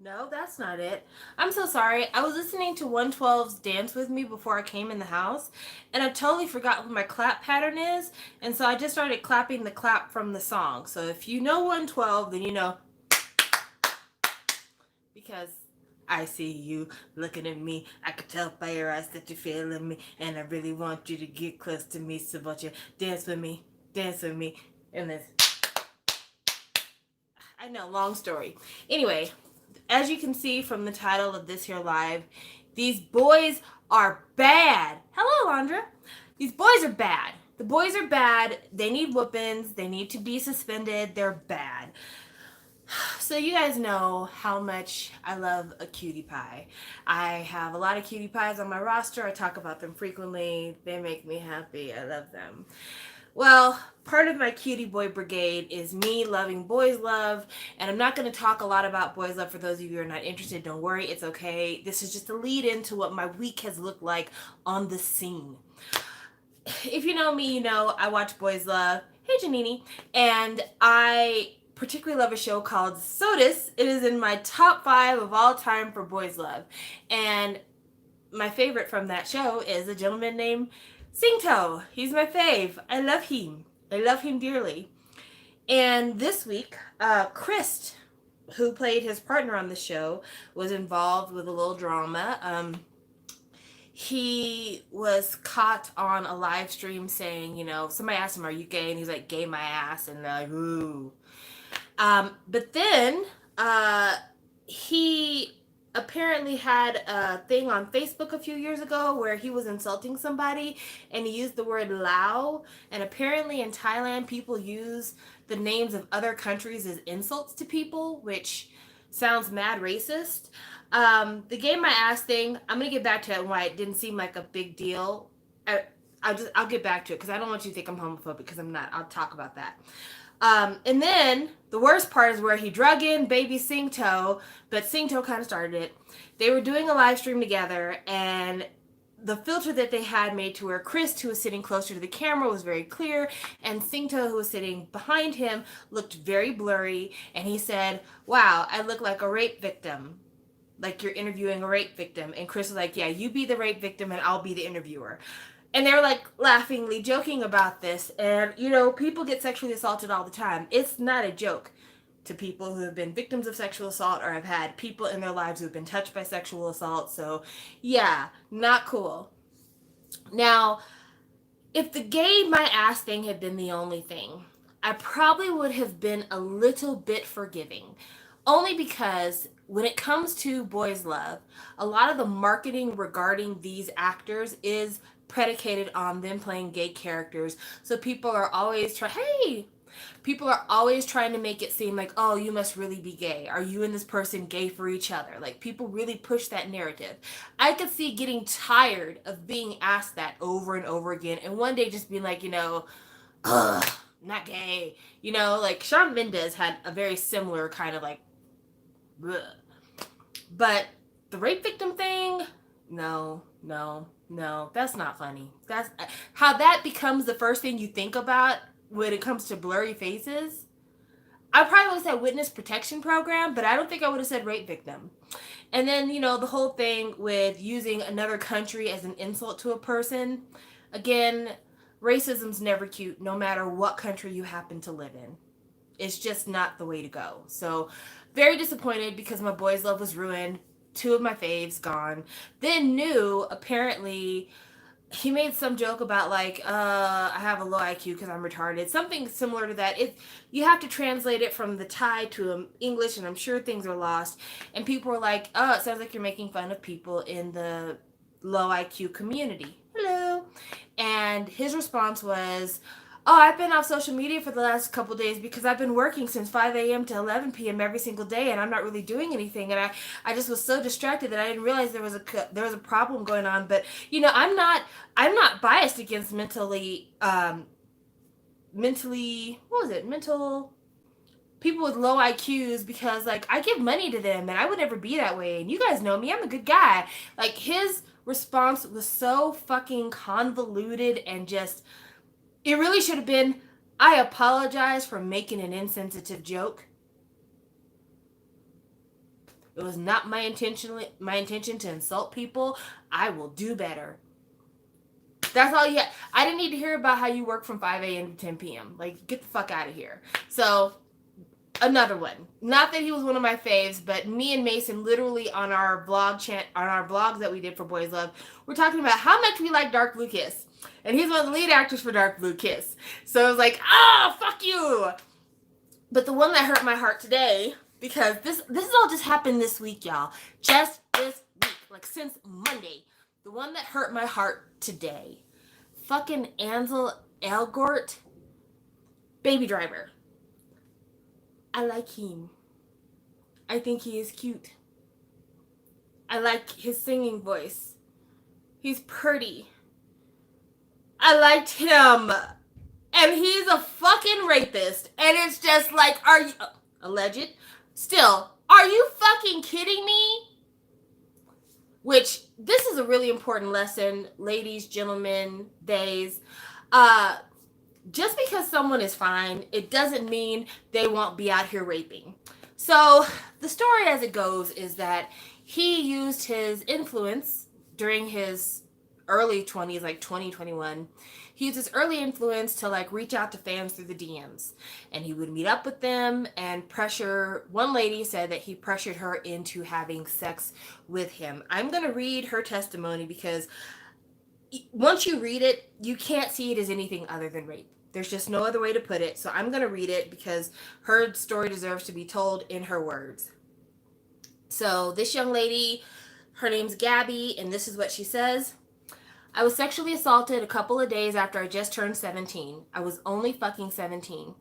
No, that's not it. I'm so sorry. I was listening to 112's Dance With Me before I came in the house, and I totally forgot what my clap pattern is, and so I just started clapping the clap from the song. So if you know 112, then you know because I see you looking at me. I could tell by your eyes that you're feeling me, and I really want you to get close to me. So won't you dance with me, and this. I know, long story. Anyway, as you can see from the title of this here live, these boys are bad. Hello, Andra. These boys are bad. The boys are bad. They need whoopings. They need to be suspended. They're bad. So you guys know how much I love a cutie pie. I have a lot of cutie pies on my roster. I talk about them frequently. They make me happy. I love them. Well, part of my cutie boy brigade is me loving boys love, and I'm not going to talk a lot about boys love for those of you who are not interested. Don't worry, it's okay. This is just a lead into what my week has looked like on the scene. If you know me, you know I watch boys love. Hey, Janini. And I particularly love a show called SOTUS. It is in my top 5 of all time for boys love. And my favorite from that show is a gentleman named Singto. He's my fave. I love him. I love him dearly. And this week, Chris, who played his partner on the show, was involved with a little drama. He was caught on a live stream saying, somebody asked him, "Are you gay?" And he's like, "Gay my ass." And they're like, "Ooh." But then he apparently had a thing on Facebook a few years ago where he was insulting somebody and he used the word Lao. And apparently in Thailand, people use the names of other countries as insults to people, which sounds mad racist. The gay my ass thing, I'm gonna get back to it and why it didn't seem like a big deal. I'll get back to it because I don't want you to think I'm homophobic because I'm not. I'll talk about that. And then the worst part is where he drug in baby Singto, but Singto kind of started it. They were doing a live stream together, and the filter that they had made to where Chris, who was sitting closer to the camera, was very clear, and Singto, who was sitting behind him, looked very blurry. And he said, "Wow, I look like a rape victim." Like you're interviewing a rape victim. And Chris was like, "Yeah, you be the rape victim and I'll be the interviewer." And they were like laughingly joking about this. And, people get sexually assaulted all the time. It's not a joke to people who have been victims of sexual assault or have had people in their lives who have been touched by sexual assault. So, yeah, not cool. Now, if the gay my ass thing had been the only thing, I probably would have been a little bit forgiving. Only because when it comes to boys love, a lot of the marketing regarding these actors is predicated on them playing gay characters. So people are always trying to make it seem like, "Oh, you must really be gay. Are you and this person gay for each other?" Like people really push that narrative. I could see getting tired of being asked that over and over again and one day just being like, ugh, not gay. Like Shawn Mendes had a very similar kind of like, bleh. But the rape victim thing, no, no, no, that's not funny. That's how that becomes the first thing you think about when it comes to blurry faces. I probably would have said witness protection program, but I don't think I would have said rape victim. And then, the whole thing with using another country as an insult to a person. Again, racism's never cute, no matter what country you happen to live in. It's just not the way to go. So, very disappointed because my boys' love was ruined. 2 of my faves gone. Then New apparently he made some joke about like I have a low IQ because I'm retarded, something similar to that. It You have to translate it from the Thai to English, and I'm sure things are lost. And people were like, "Oh, it sounds like you're making fun of people in the low IQ community." Hello. And his response was, "Oh, I've been off social media for the last couple of days because I've been working since 5 a.m. to 11 p.m. every single day, and I'm not really doing anything. And I just was so distracted that I didn't realize there was a problem going on. But I'm not biased against mentally what was it mental people with low IQs because like I give money to them and I would never be that way. And you guys know me, I'm a good guy." Like his response was so fucking convoluted and just it really should have been, "I apologize for making an insensitive joke." It was not my intention to insult people. I will do better. That's all you get. I didn't need to hear about how you work from 5 a.m. to 10 p.m. Like, get the fuck out of here. So, another one. Not that he was one of my faves, but me and Mason literally on our blogs that we did for Boys Love, we're talking about how much we like Dark Blue Kiss. And he's one of the lead actors for Dark Blue Kiss. So I was like, fuck you. But the one that hurt my heart today, because this has all just happened this week, y'all. Just this week. Like, since Monday. The one that hurt my heart today. Fucking Ansel Elgort. Baby Driver. I like him. I think he is cute. I like his singing voice. He's pretty. I liked him. And he's a fucking rapist. And it's just like, are you... alleged? Still, are you fucking kidding me? Which, this is a really important lesson, ladies, gentlemen, theys. Just because someone is fine, it doesn't mean they won't be out here raping. So, the story as it goes is that he used his influence during his early 20s, like 2021. He used his early influence to like reach out to fans through the DMs. And he would meet up with them and pressure. One lady said that he pressured her into having sex with him. I'm going to read her testimony because once you read it, you can't see it as anything other than rape. There's just no other way to put it. So I'm going to read it because her story deserves to be told in her words. So this young lady, her name's Gabby, and this is what she says. I was sexually assaulted a couple of days after I just turned 17. I was only fucking 17.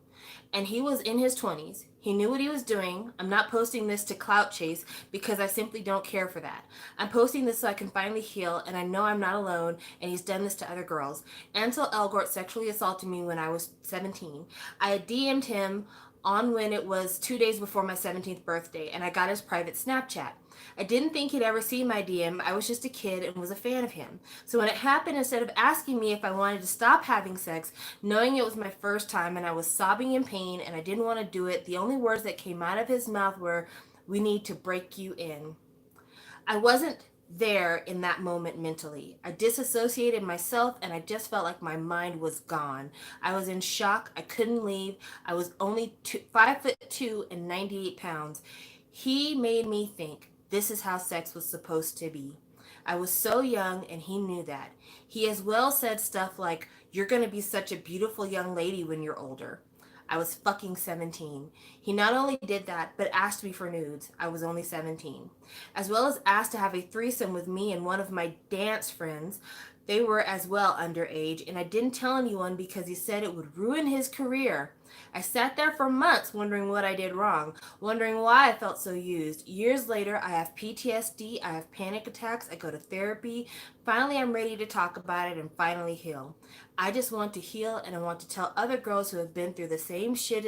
And he was in his 20s. He knew what he was doing. I'm not posting this to clout chase because I simply don't care for that. I'm posting this so I can finally heal, and I know I'm not alone, and he's done this to other girls. Ansel Elgort sexually assaulted me when I was 17. I had DM'd him on when it was 2 days before my 17th birthday, and I got his private Snapchat. I didn't think he'd ever see my DM. I was just a kid and was a fan of him. So when it happened, instead of asking me if I wanted to stop having sex, knowing it was my first time and I was sobbing in pain and I didn't want to do it, the only words that came out of his mouth were, "We need to break you in." I wasn't there in that moment mentally. I disassociated myself and I just felt like my mind was gone. I was in shock. I couldn't leave. I was only 5'2" and 98 pounds. He made me think this is how sex was supposed to be. I was so young and he knew that. He as well said stuff like, "You're going to be such a beautiful young lady when you're older." I was fucking 17. He not only did that, but asked me for nudes. I was only 17. As well as asked to have a threesome with me and one of my dance friends. They were as well underage, and I didn't tell anyone because he said it would ruin his career. I sat there for months wondering what I did wrong, wondering why I felt so used. Years later, I have PTSD, I have panic attacks, I go to therapy. Finally, I'm ready to talk about it and finally heal. I just want to heal, and I want to tell other girls who have been through the same shit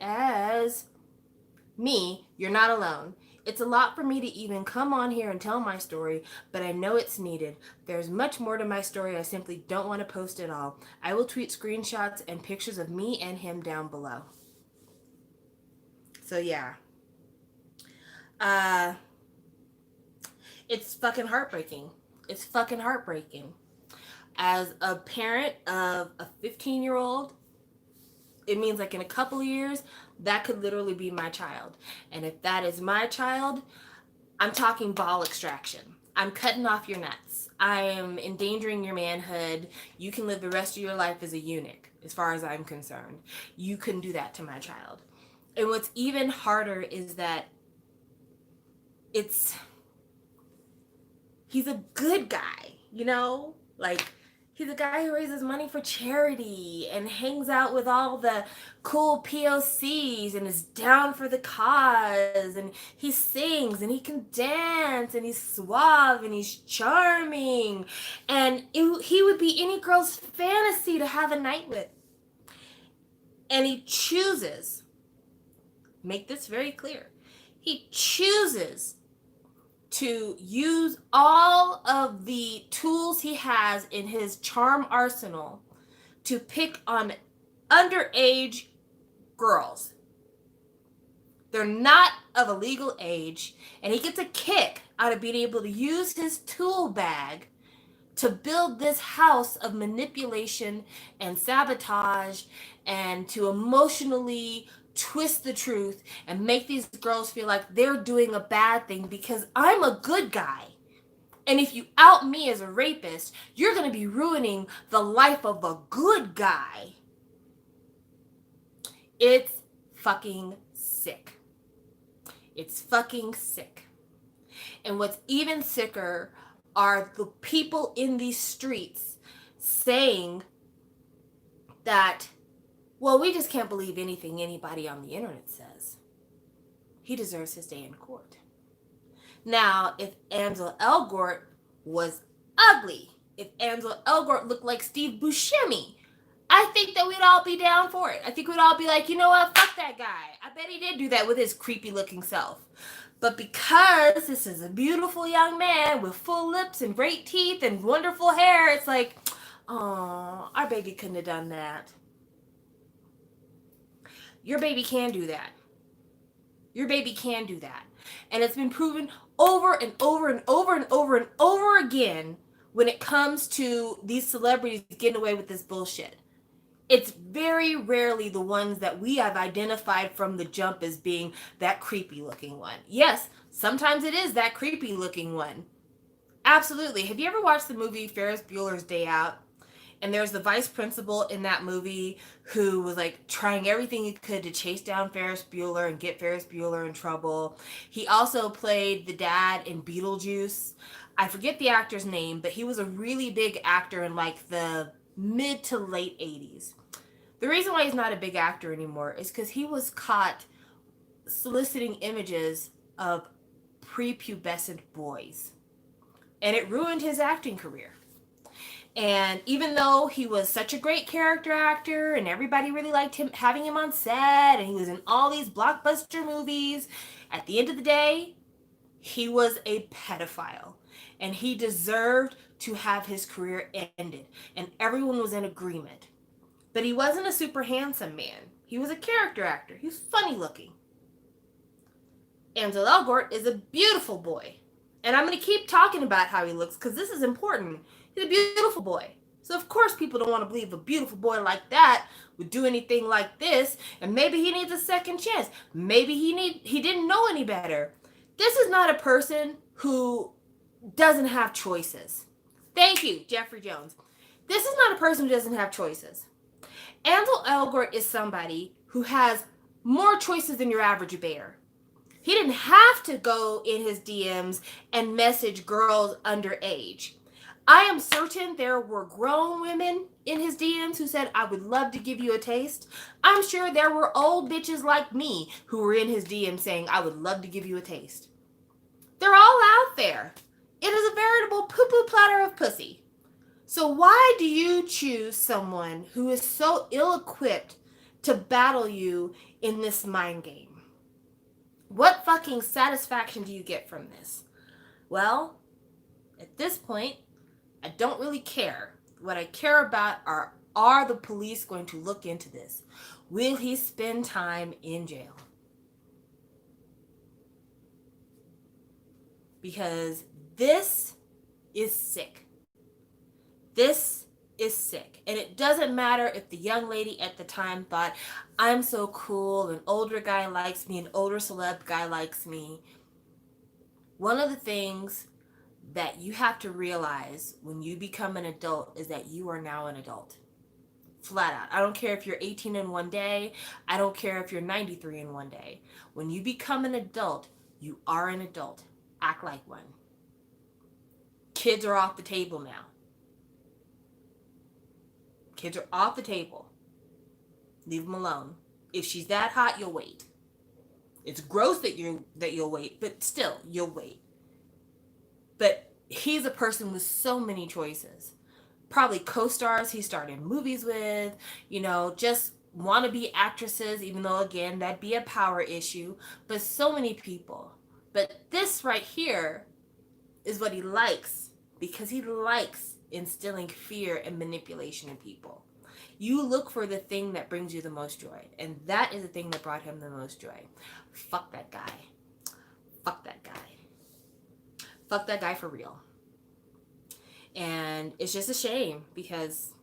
as me, you're not alone. It's a lot for me to even come on here and tell my story, but I know it's needed. There's much more to my story. I simply don't want to post it all. I will tweet screenshots and pictures of me and him down below. So yeah. It's fucking heartbreaking. It's fucking heartbreaking. As a parent of a 15-year-old, it means like in a couple of years, that could literally be my child. And if that is my child, I'm talking ball extraction. I'm cutting off your nuts. I am endangering your manhood. You can live the rest of your life as a eunuch, as far as I'm concerned. You couldn't do that to my child. And what's even harder is that he's a good guy, you know? Like, he's a guy who raises money for charity and hangs out with all the cool POCs and is down for the cause, and he sings and he can dance and he's suave and he's charming, and he would be any girl's fantasy to have a night with. And he chooses, make this very clear, he chooses to use all of the tools he has in his charm arsenal to pick on underage girls. They're not of a legal age, and he gets a kick out of being able to use his tool bag to build this house of manipulation and sabotage and to emotionally twist the truth and make these girls feel like they're doing a bad thing because I'm a good guy. And if you out me as a rapist, you're going to be ruining the life of a good guy. It's fucking sick. It's fucking sick. And what's even sicker are the people in these streets saying that, well, we just can't believe anything anybody on the internet says. He deserves his day in court. Now, if Ansel Elgort was ugly, if Ansel Elgort looked like Steve Buscemi, I think that we'd all be down for it. I think we'd all be like, you know what, fuck that guy. I bet he did do that with his creepy looking self. But because this is a beautiful young man with full lips and great teeth and wonderful hair, it's like, oh, our baby couldn't have done that. Your baby can do that. Your baby can do that. And it's been proven over and over and over and over and over again when it comes to these celebrities getting away with this bullshit. It's very rarely the ones that we have identified from the jump as being that creepy looking one. Yes, sometimes it is that creepy looking one. Absolutely. Have you ever watched the movie Ferris Bueller's Day Out? And there's the vice principal in that movie who was like trying everything he could to chase down Ferris Bueller and get Ferris Bueller in trouble. He also played the dad in Beetlejuice. I forget the actor's name, but he was a really big actor in like the mid to late 80s. The reason why he's not a big actor anymore is because he was caught soliciting images of prepubescent boys. And it ruined his acting career. And even though he was such a great character actor and everybody really liked him, having him on set, and he was in all these blockbuster movies, at the end of the day, he was a pedophile. And he deserved to have his career ended. And everyone was in agreement. But he wasn't a super handsome man. He was a character actor. He was funny looking. Ansel Elgort is a beautiful boy. And I'm going to keep talking about how he looks because this is important. He's a beautiful boy. So of course people don't want to believe a beautiful boy like that would do anything like this. And maybe he needs a second chance. Maybe he didn't know any better. This is not a person who doesn't have choices. Thank you, Jeffrey Jones. This is not a person who doesn't have choices. Ansel Elgort is somebody who has more choices than your average bear. He didn't have to go in his DMs and message girls underage. I am certain there were grown women in his DMs who said, I would love to give you a taste. I'm sure there were old bitches like me who were in his DMs saying, I would love to give you a taste. They're all out there. It is a veritable poo-poo platter of pussy. So why do you choose someone who is so ill-equipped to battle you in this mind game? What fucking satisfaction do you get from this? Well, at this point, I don't really care. What I care about are the police going to look into this? Will he spend time in jail? Because this is sick. This is sick. And it doesn't matter if the young lady at the time thought, I'm so cool, an older guy likes me, an older celeb guy likes me. One of the things that you have to realize when you become an adult is that you are now an adult. Flat out. I don't care if you're 18 in one day. I don't care if you're 93 in one day. When you become an adult, you are an adult. Act like one. Kids are off the table now. Kids are off the table. Leave them alone. If she's that hot, you'll wait. It's gross that you'll wait, but still, you'll wait. But he's a person with so many choices. Probably co-stars he started movies with, just wannabe actresses, even though, again, that'd be a power issue. But so many people. But this right here is what he likes, because he likes instilling fear and manipulation in people. You look for the thing that brings you the most joy. And that is the thing that brought him the most joy. Fuck that guy. Fuck that guy. Fuck that guy for real. And it's just a shame because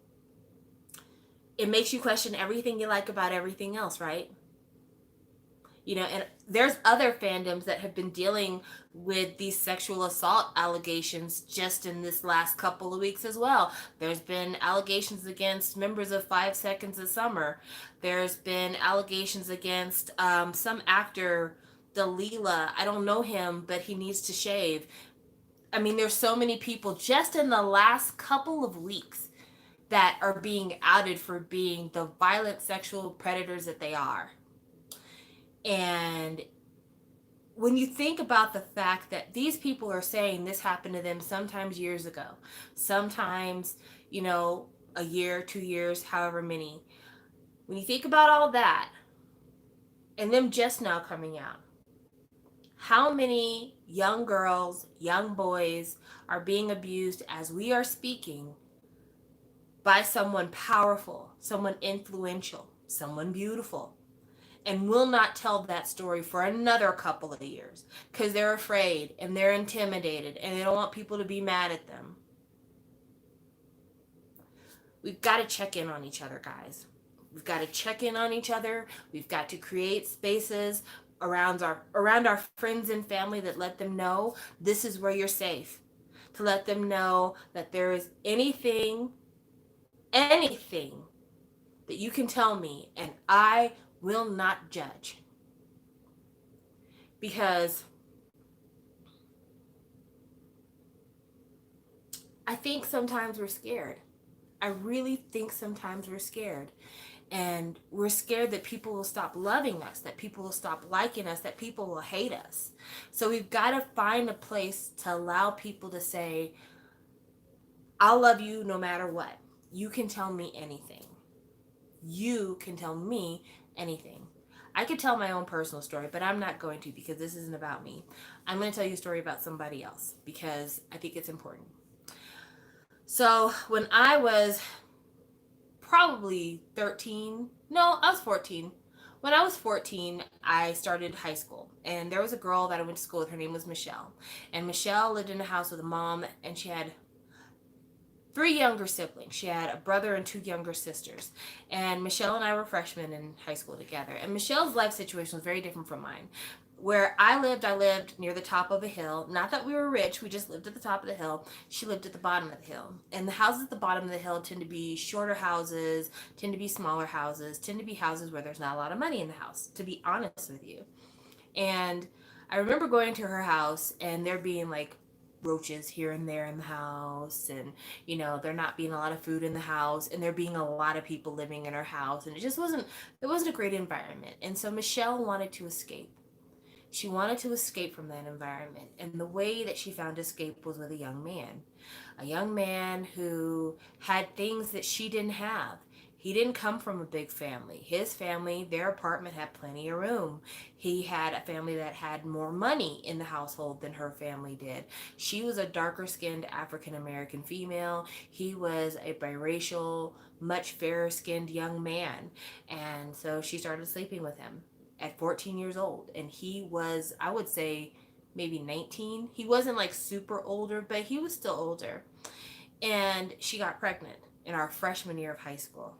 it makes you question everything you like about everything else, right? You know, and there's other fandoms that have been dealing with these sexual assault allegations just in this last couple of weeks as well. There's been allegations against members of 5 Seconds of Summer. There's been allegations against some actor, Dalila. I don't know him, but he needs to shave. I mean, there's so many people just in the last couple of weeks that are being outed for being the violent sexual predators that they are. And when you think about the fact that these people are saying this happened to them sometimes years ago, sometimes, you know, a year, 2 years, however many, when you think about all that and them just now coming out, how many young girls, young boys are being abused as we are speaking by someone powerful, someone influential, someone beautiful, and will not tell that story for another couple of years because they're afraid and they're intimidated and they don't want people to be mad at them. We've got to check in on each other, guys. We've got to check in on each other. We've got to create spaces around our friends and family that let them know this is where you're safe. To let them know that there is anything that you can tell me and I will not judge. Because I think sometimes we're scared. I really think sometimes we're scared. And we're scared that people will stop loving us, that people will stop liking us, that people will hate us. So we've got to find a place to allow people to say, I'll love you no matter what. You can tell me anything. You can tell me anything. I could tell my own personal story, but I'm not going to because this isn't about me. I'm going to tell you a story about somebody else because I think it's important. So when I was probably 13, no, I was 14. When I was 14, I started high school, and there was a girl that I went to school with. Her name was Michelle. And Michelle lived in a house with a mom, and she had 3 younger siblings. She had a brother and 2 younger sisters. And Michelle and I were freshmen in high school together. And Michelle's life situation was very different from mine. Where I lived near the top of a hill. Not that we were rich, we just lived at the top of the hill. She lived at the bottom of the hill. And the houses at the bottom of the hill tend to be shorter houses, tend to be smaller houses, tend to be houses where there's not a lot of money in the house, to be honest with you. And I remember going to her house and there being like roaches here and there in the house, and there not being a lot of food in the house, and there being a lot of people living in her house, and it wasn't a great environment. And so Michelle wanted to escape. She wanted to escape from that environment, and the way that she found escape was with a young man who had things that she didn't have. He didn't come from a big family. His family, their apartment had plenty of room. He had a family that had more money in the household than her family did. She was a darker skinned African American female. He was a biracial, much fairer skinned young man. And so she started sleeping with him at 14 years old. And he was, I would say, maybe 19. He wasn't like super older, but he was still older. And she got pregnant in our freshman year of high school.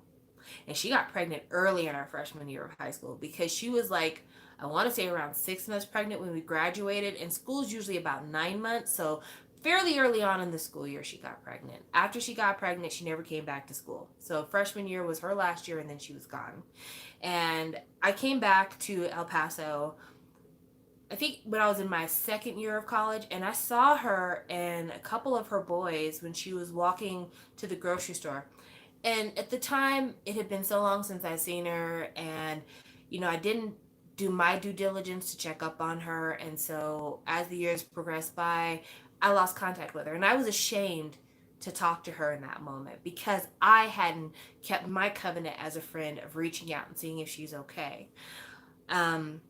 And she got pregnant early in our freshman year of high school because she was like, I want to say around 6 months pregnant when we graduated. And school's usually about 9 months. So fairly early on in the school year, she got pregnant. After she got pregnant, she never came back to school. So freshman year was her last year, and then she was gone. And I came back to El Paso, I think when I was in my second year of college, and I saw her and a couple of her boys when she was walking to the grocery store. And at the time, it had been so long since I'd seen her, and I didn't do my due diligence to check up on her. And so as the years progressed by, I lost contact with her, and I was ashamed to talk to her in that moment because I hadn't kept my covenant as a friend of reaching out and seeing if she's okay. And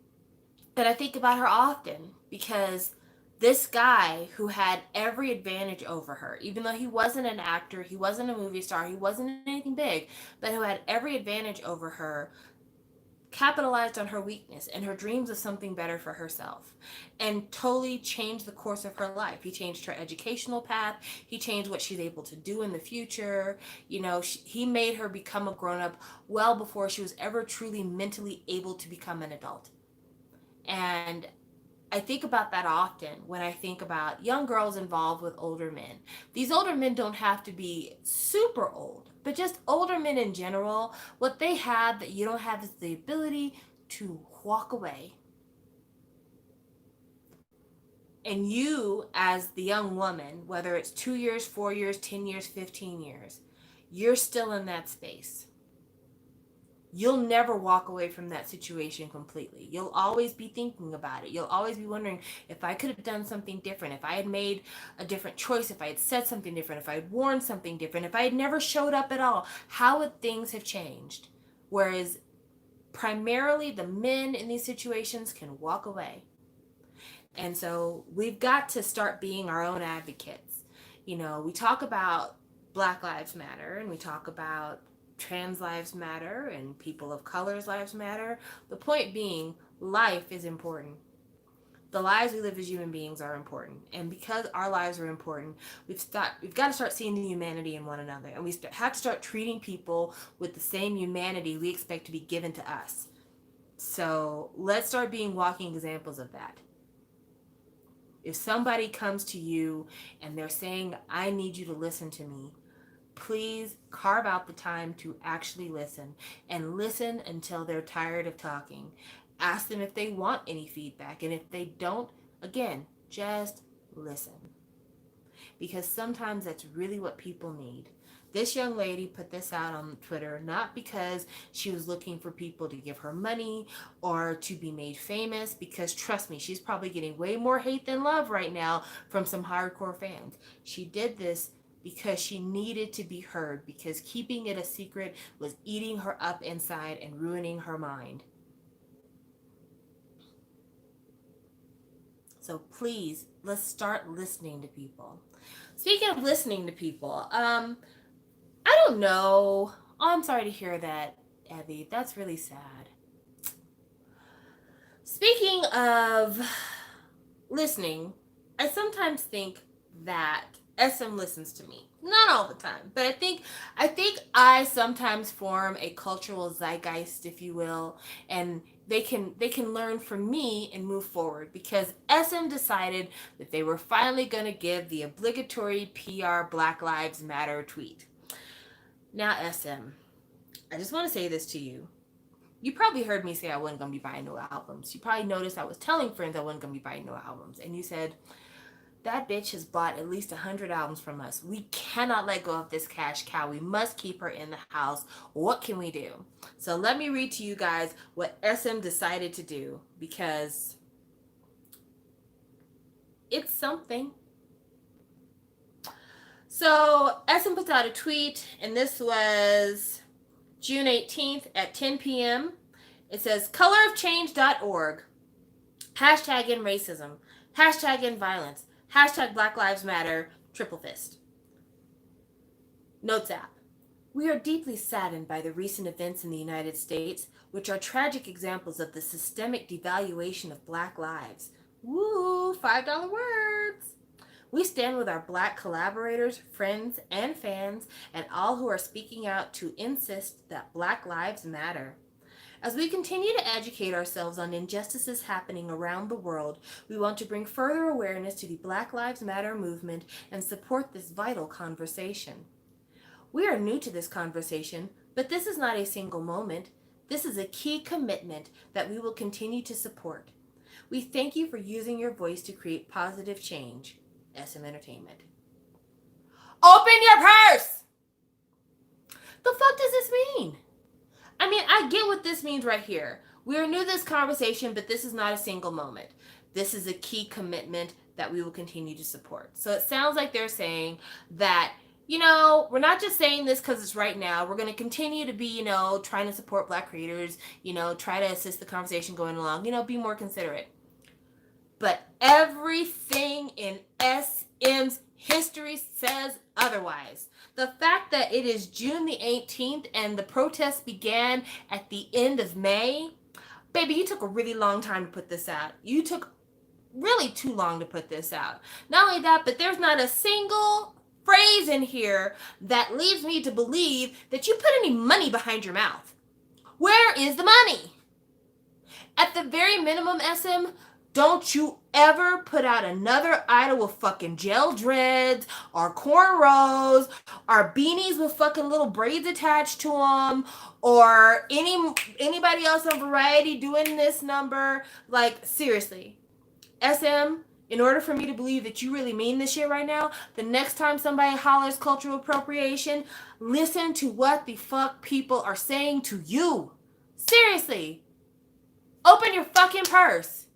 I think about her often because This guy who had every advantage over her, even though he wasn't an actor, he wasn't a movie star, he wasn't anything big, but who had every advantage over her, capitalized on her weakness and her dreams of something better for herself and totally changed the course of her life. He changed her educational path. He changed what she's able to do in the future. He made her become a grown up well before she was ever truly mentally able to become an adult. And I think about that often when I think about young girls involved with older men. These older men don't have to be super old, but just older men in general. What they have that you don't have is the ability to walk away. And you, as the young woman, whether it's 2 years, 4 years, 10 years, 15 years, you're still in that space. You'll never walk away from that situation completely. You'll always be thinking about it. You'll always be wondering, if I could have done something different, if I had made a different choice, if I had said something different, if I had worn something different, if I had never showed up at all, how would things have changed? Whereas primarily the men in these situations can walk away. And so we've got to start being our own advocates. We talk about Black Lives Matter, and we talk about trans lives matter, and people of color's lives matter. The point being, life is important. The lives we live as human beings are important. And because our lives are important, we've got to start seeing the humanity in one another. And we have to start treating people with the same humanity we expect to be given to us. So let's start being walking examples of that. If somebody comes to you and they're saying, I need you to listen to me, please carve out the time to actually listen, and listen until they're tired of talking. Ask them if they want any feedback, and if they don't, again, just listen. Because sometimes that's really what people need. This young lady put this out on Twitter not because she was looking for people to give her money or to be made famous, because trust me, she's probably getting way more hate than love right now from some hardcore fans. She did this because she needed to be heard, because keeping it a secret was eating her up inside and ruining her mind. So please, let's start listening to people. Speaking of listening to people, I don't know. Oh, I'm sorry to hear that, Evie. That's really sad. Speaking of listening, I sometimes think that SM listens to me. Not all the time, but I sometimes form a cultural zeitgeist, if you will, and they can learn from me and move forward, because SM decided that they were finally going to give the obligatory PR Black Lives Matter tweet. Now, SM, I just want to say this to you. You probably heard me say I wasn't going to be buying no albums. You probably noticed I was telling friends I wasn't going to be buying no albums. And you said, that bitch has bought at least 100 albums from us. We cannot let go of this cash cow. We must keep her in the house. What can we do? So let me read to you guys what SM decided to do, because it's something. So SM puts out a tweet, and this was June 18th at 10 p.m. It says, colorofchange.org, hashtag end racism, hashtag end violence, hashtag Black Lives Matter, triple fist. Notes app. We are deeply saddened by the recent events in the United States, which are tragic examples of the systemic devaluation of Black lives. Woo, $5 words. We stand with our Black collaborators, friends, and fans, and all who are speaking out to insist that Black lives matter. As we continue to educate ourselves on injustices happening around the world, we want to bring further awareness to the Black Lives Matter movement and support this vital conversation. We are new to this conversation, but this is not a single moment. This is a key commitment that we will continue to support. We thank you for using your voice to create positive change. SM Entertainment. Open your purse! The fuck does this mean? I mean, I get what this means right here. We are new to this conversation, but this is not a single moment. This is a key commitment that we will continue to support. So it sounds like they're saying that, we're not just saying this because it's right now. We're going to continue to be, trying to support Black creators, try to assist the conversation going along, be more considerate. But everything in SM's history says otherwise. The fact that it is June the 18th and the protests began at the end of May, baby, you took a really long time to put this out. You took really too long to put this out. Not only that, but there's not a single phrase in here that leads me to believe that you put any money behind your mouth. Where is the money? At the very minimum, SM, don't you ever put out another idol with fucking gel dreads or cornrows or beanies with fucking little braids attached to them, or anybody else on Variety doing this number. Like, seriously, SM, in order for me to believe that you really mean this shit right now, the next time somebody hollers cultural appropriation, listen to what the fuck people are saying to you. Seriously. Open your fucking purse.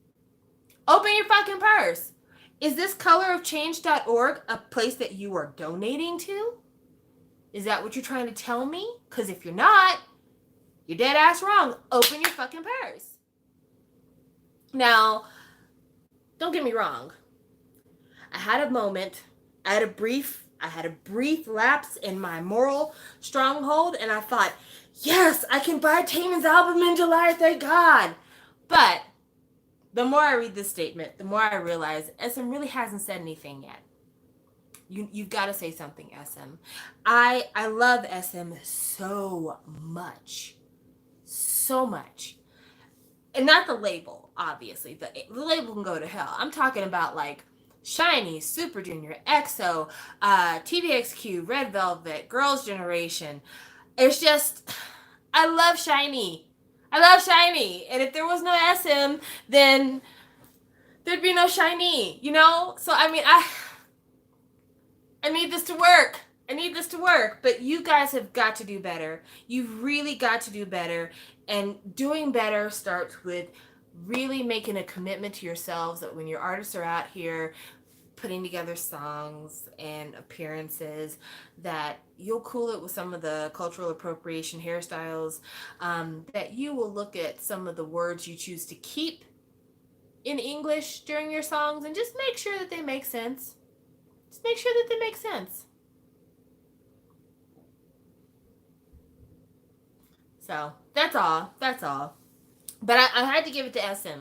Open your fucking purse. Is this colorofchange.org a place that you are donating to? Is that what you're trying to tell me? Because if you're not, you're dead ass wrong. Open your fucking purse. Now, don't get me wrong. I had a moment. I had a brief lapse in my moral stronghold, and I thought, yes, I can buy Taman's album in July, thank God. But the more I read this statement, the more I realize SM really hasn't said anything yet. You've got to say something, SM. I love SM so much. So much. And not the label, obviously. The label can go to hell. I'm talking about like SHINee, Super Junior, EXO, TVXQ, Red Velvet, Girls' Generation. It's just, I love SHINee. I love SHINee. And if there was no SM, then there'd be no SHINee, you know? So, I mean, I need this to work. I need this to work. But you guys have got to do better. You've really got to do better. And doing better starts with really making a commitment to yourselves that when your artists are out here putting together songs and appearances, that you'll cool it with some of the cultural appropriation hairstyles, that you will look at some of the words you choose to keep in English during your songs and just make sure that they make sense. Just make sure that they make sense. So that's all. But I had to give it to SM.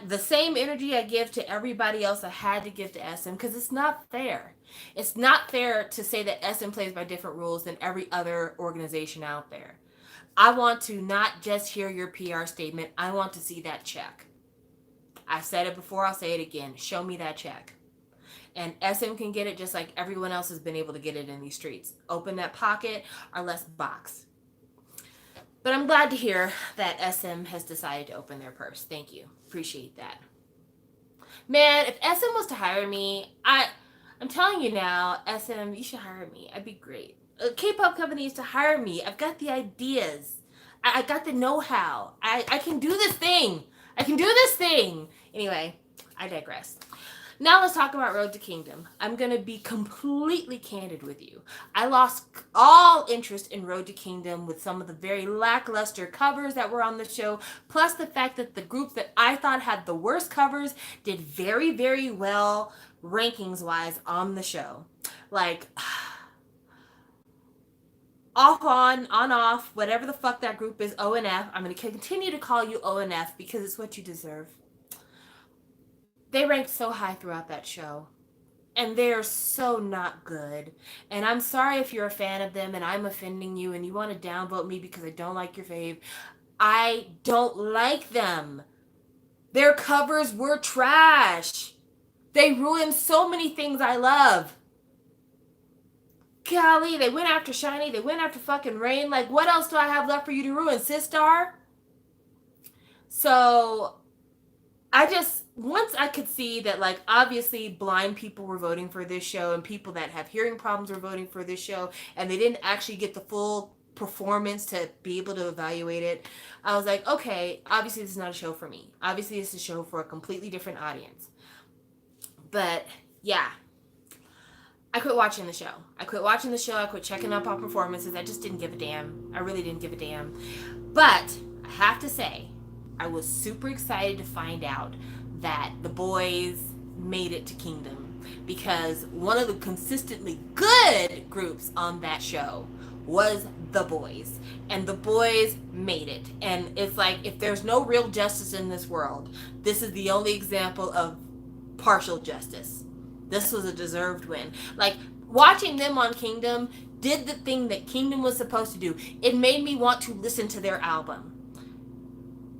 The same energy I give to everybody else, I had to give to SM because it's not fair. It's not fair to say that SM plays by different rules than every other organization out there. I want to not just hear your PR statement. I want to see that check. I said it before, I'll say it again. Show me that check. And SM can get it just like everyone else has been able to get it in these streets. Open that pocket or less box. But I'm glad to hear that SM has decided to open their purse. Thank you. Appreciate that. Man, if SM was to hire me, I'm telling you now, SM, you should hire me. I'd be great. K-pop companies to hire me. I've got the ideas. I got the know-how. I can do this thing. Anyway, I digress. Now let's talk about Road to Kingdom. I'm going to be completely candid with you. I lost all interest in Road to Kingdom with some of the very lackluster covers that were on the show, plus the fact that the group that I thought had the worst covers did very, very well rankings-wise on the show. Like, off on off, whatever the fuck that group is, ONF. I'm going to continue to call you ONF because it's what you deserve. They ranked so high throughout that show. And they're so not good. And I'm sorry if you're a fan of them and I'm offending you and you want to downvote me because I don't like your fave. I don't like them. Their covers were trash. They ruined so many things I love. Golly, they went after SHINee. They went after fucking Rain. Like, what else do I have left for you to ruin, Sistar? So, once I could see that, like, obviously blind people were voting for this show and people that have hearing problems were voting for this show and they didn't actually get the full performance to be able to evaluate it, I was like, okay, obviously this is not a show for me. Obviously this is a show for a completely different audience. But, yeah. I quit watching the show. I quit checking up on performances. I just didn't give a damn. I really didn't give a damn. But, I have to say, I was super excited to find out that the boys made it to Kingdom, because one of the consistently good groups on that show was the boys, and the boys made it. And it's like, if there's no real justice in this world, this is the only example of partial justice. This was a deserved win. Like, watching them on Kingdom did the thing that Kingdom was supposed to do. It made me want to listen to their album.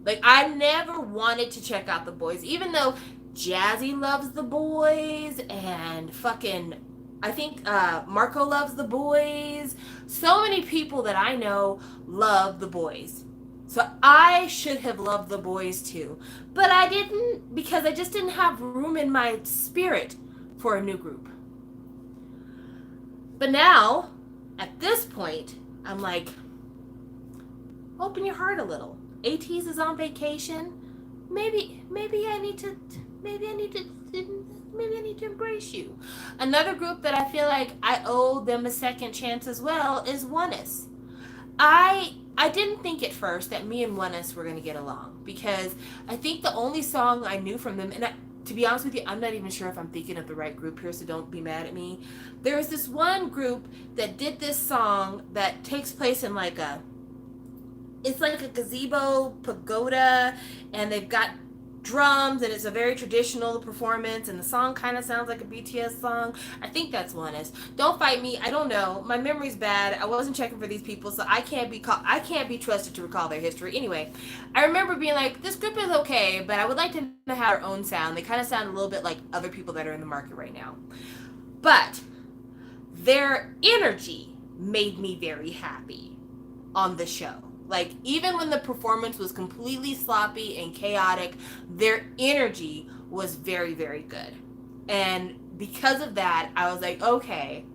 Like, I never wanted to check out the boys, even though Jazzy loves the boys, and fucking, I think Marco loves the boys. So many people that I know love the boys. So I should have loved the boys too. But I didn't, because I just didn't have room in my spirit for a new group. But now, at this point, I'm like, open your heart a little. ATEEZ is on vacation. Maybe I need to embrace you. Another group that I feel like I owe them a second chance as well is ONEUS. I didn't think at first that me and ONEUS were going to get along, because I think the only song I knew from them, and to be honest with you, I'm not even sure if I'm thinking of the right group here, so don't be mad at me. There was this one group that did this song that takes place in like it's like a gazebo pagoda, and they've got drums, and it's a very traditional performance, and the song kind of sounds like a BTS song. I think that's ONEUS. Don't fight me, I don't know, my memory's bad. I wasn't checking for these people, so I can't be trusted to recall their history. Anyway, I remember being like, this group is okay, but I would like to have their own sound. They kind of sound a little bit like other people that are in the market right now. But their energy made me very happy on the show. Like, even when the performance was completely sloppy and chaotic, their energy was very, very good. And because of that, I was like, okay,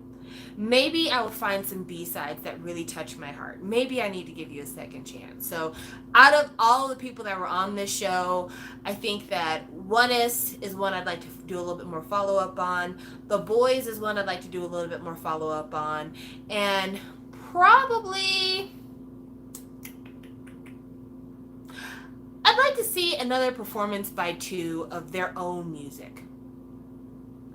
maybe I will find some B-sides that really touch my heart. Maybe I need to give you a second chance. So out of all the people that were on this show, I think that ONEUS is one I'd like to do a little bit more follow-up on. The boys is one I'd like to do a little bit more follow-up on. And probably, I'd like to see another performance by two of their own music.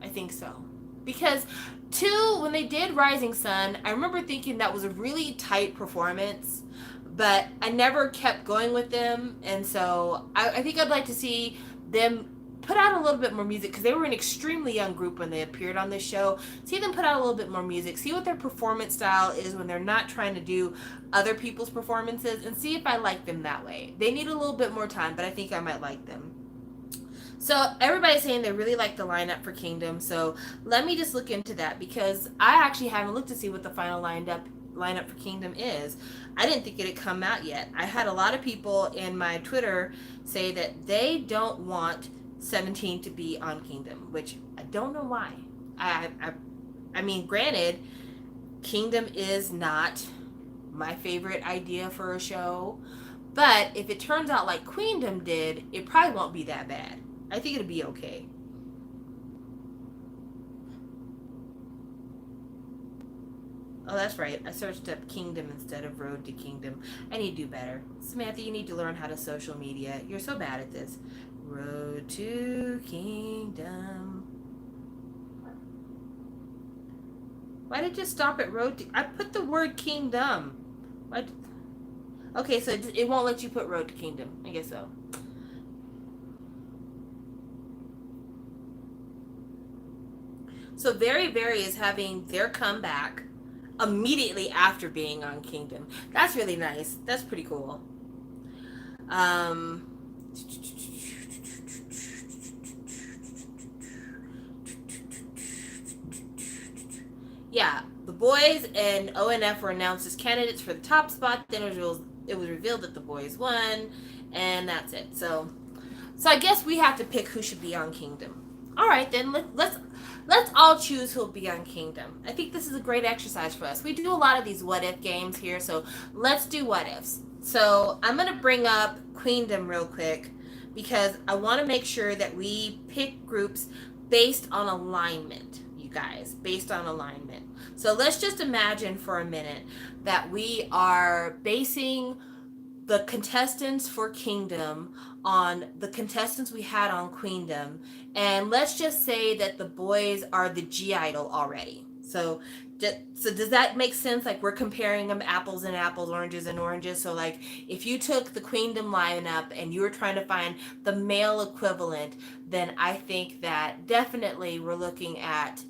I think so. Because two, when they did Rising Sun, I remember thinking that was a really tight performance, but I never kept going with them. And so I think I'd like to see them put out a little bit more music, because they were an extremely young group when they appeared on this show. See them put out a little bit more music, see what their performance style is when they're not trying to do other people's performances, and see if I like them that way. They need a little bit more time, but I think I might like them. So everybody's saying they really like the lineup for Kingdom, so let me just look into that, because I actually haven't looked to see what the final lineup for Kingdom is. I didn't think it had come out yet. I had a lot of people in my Twitter say that they don't want 17 to be on Kingdom, which I don't know why. I mean, granted, Kingdom is not my favorite idea for a show, but if it turns out like Queendom did, it probably won't be that bad. I think it'll be okay. Oh, that's right. I searched up Kingdom instead of Road to Kingdom. I need to do better. Samantha, you need to learn how to social media. You're so bad at this. Road to Kingdom. Why did you stop at Road to... I put the word Kingdom. What? Okay, so it won't let you put Road to Kingdom. I guess so. So Very Very is having their comeback immediately after being on Kingdom. That's really nice. That's pretty cool. Yeah, the boys and ONF were announced as candidates for the top spot. Then it was revealed that the boys won, and that's it. So I guess we have to pick who should be on Kingdom. All right, then let's all choose who'll be on Kingdom. I think this is a great exercise for us. We do a lot of these what if games here, so let's do what ifs. So I'm gonna bring up Queendom real quick, because I want to make sure that we pick groups based on alignment, you guys, based on alignment. So let's just imagine for a minute that we are basing the contestants for Kingdom on the contestants we had on Queendom, and let's just say that the boys are the G Idol already. So does that make sense? Like we're comparing them apples and apples, oranges and oranges. So like if you took the Queendom lineup and you were trying to find the male equivalent, then I think that definitely we're looking at,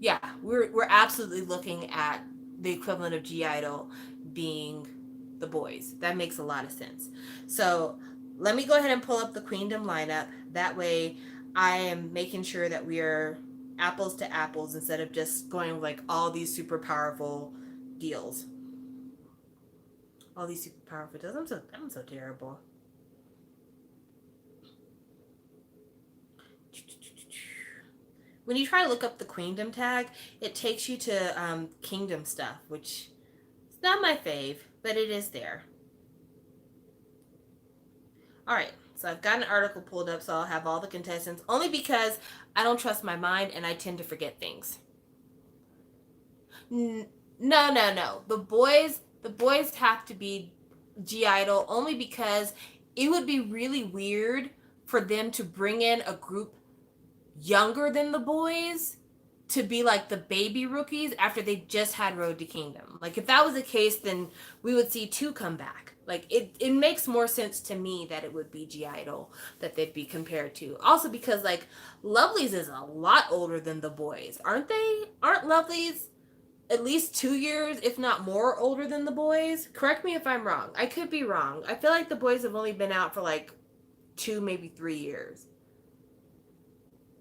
yeah, we're absolutely looking at the equivalent of G Idol being the boys. That makes a lot of sense. So let me go ahead and pull up the Queendom lineup. That way I am making sure that we are apples to apples instead of just going with like all these super powerful deals. All these super powerful deals. I'm so terrible. When you try to look up the Queendom tag, it takes you to Kingdom stuff, which is not my fave, but it is there. All right, so I've got an article pulled up, so I'll have all the contestants, only because I don't trust my mind and I tend to forget things. No, no, no. The boys have to be G Idol only because it would be really weird for them to bring in a group younger than the boys to be like the baby rookies after they just had Road to Kingdom. Like if that was the case, then we would see two come back. Like it makes more sense to me that it would be G Idol that they'd be compared to. Also because like Lovelyz is a lot older than the boys, aren't they? Aren't Lovelyz at least 2 years, if not more, older than the boys? Correct me if I'm wrong. I could be wrong. I feel like the boys have only been out for like 2, maybe 3 years.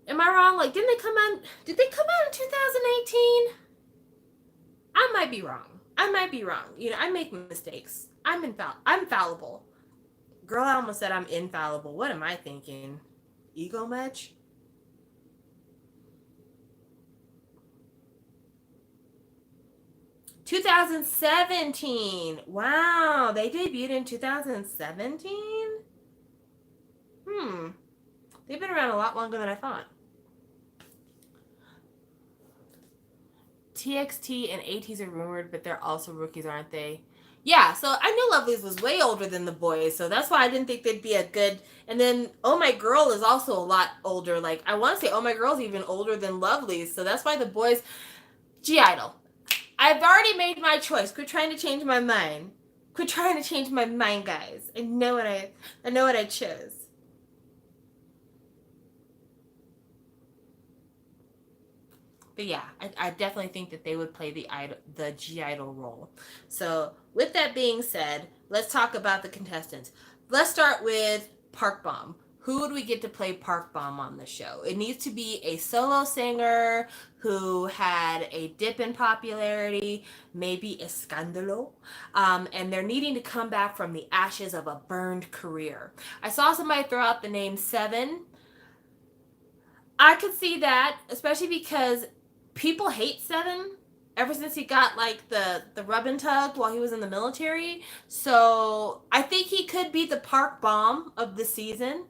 Am I wrong? Like, didn't they come out? Did they come out in 2018? I might be wrong. I might be wrong. You know, I make mistakes. I'm fallible. Girl, I almost said I'm infallible. What am I thinking? Ego much? 2017. Wow, they debuted in 2017? Hmm. They've been around a lot longer than I thought. TXT and ATs are rumored, but they're also rookies, aren't they? Yeah, so I knew Lovelyz was way older than the boys, so that's why I didn't think they'd be a good. And then Oh My Girl is also a lot older. Like I want to say Oh My Girl's even older than Lovelyz, so that's why the boys. G Idol. I've already made my choice. Quit trying to change my mind. Quit trying to change my mind, guys. I know what I chose. But yeah, I definitely think that they would play the G Idol role. So with that being said, let's talk about the contestants. Let's start with Park Bomb. Who would we get to play Park Bomb on the show? It needs to be a solo singer who had a dip in popularity, maybe a scandalo, and they're needing to come back from the ashes of a burned career. I saw somebody throw out the name Seven. I could see that, especially because people hate Seven ever since he got like the rub and tug while he was in the military. So I think he could be the Park Bomb of the season.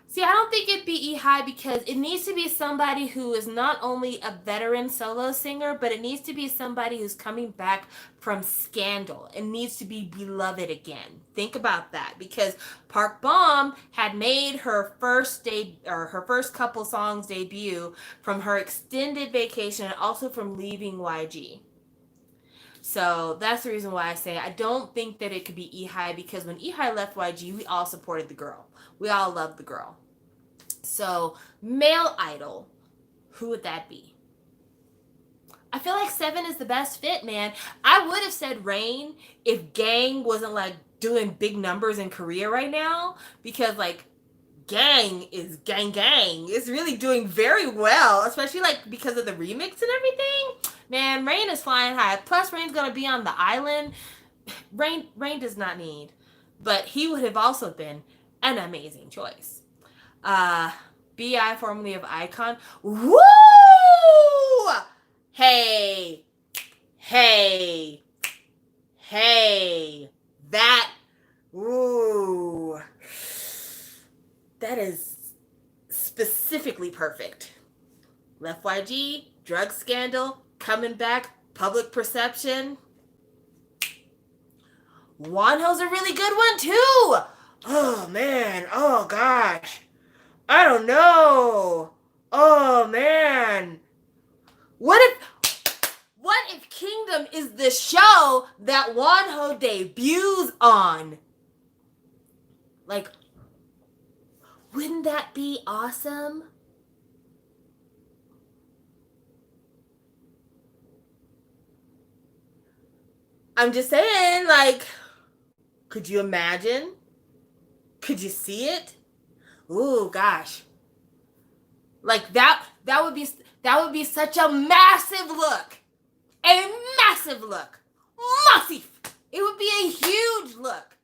See, I don't think it'd be Ehai because it needs to be somebody who is not only a veteran solo singer, but it needs to be somebody who's coming back from Scandal and needs to be beloved again. Think about that because Park Bomb had made her first couple songs debut from her extended vacation and also from leaving YG. So that's the reason why I say I don't think that it could be Ehai because when Ehai left YG, we all supported the girl. We all loved the girl. So, male idol, who would that be? I feel like Seven is the best fit, man. I would have said Rain if Gang wasn't like doing big numbers in Korea right now because like Gang is Gang. It's really doing very well, especially like because of the remix and everything. Man, Rain is flying high. Plus, Rain's gonna be on the island. Rain does not need, but he would have also been an amazing choice. Uh, Bi, formerly of iKON. Woo! Hey, hey, hey. That, ooh, that is specifically perfect. Left YG, drug scandal, coming back, public perception. Wonho's a really good one too. Oh man, oh gosh. I don't know. Oh man. What if Kingdom is the show that Wonho debuts on? Like, wouldn't that be awesome? I'm just saying, like, could you imagine? Could you see it? Ooh, gosh. Like that would be such a massive look. A massive look. Massive. It would be a huge look.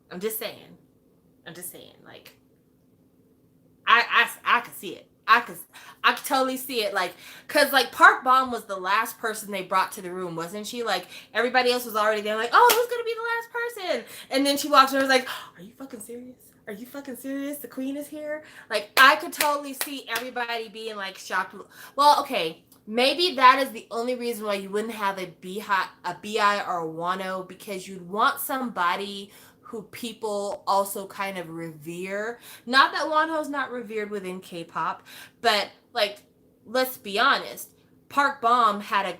I'm just saying. Like, I could see it. I could totally see it. Like, cause like Park Bom was the last person they brought to the room, wasn't she? Like everybody else was already there. Like, oh, who's gonna be the last person? And then she walks in and was like, are you fucking serious? Are you fucking serious? The queen is here. Like, I could totally see everybody being like shocked. Well, okay, maybe that is the only reason why you wouldn't have a Bi or a Wano, because you'd want somebody who people also kind of revere. Not that Wonho's not revered within K-pop, but like, let's be honest, Park Bom had a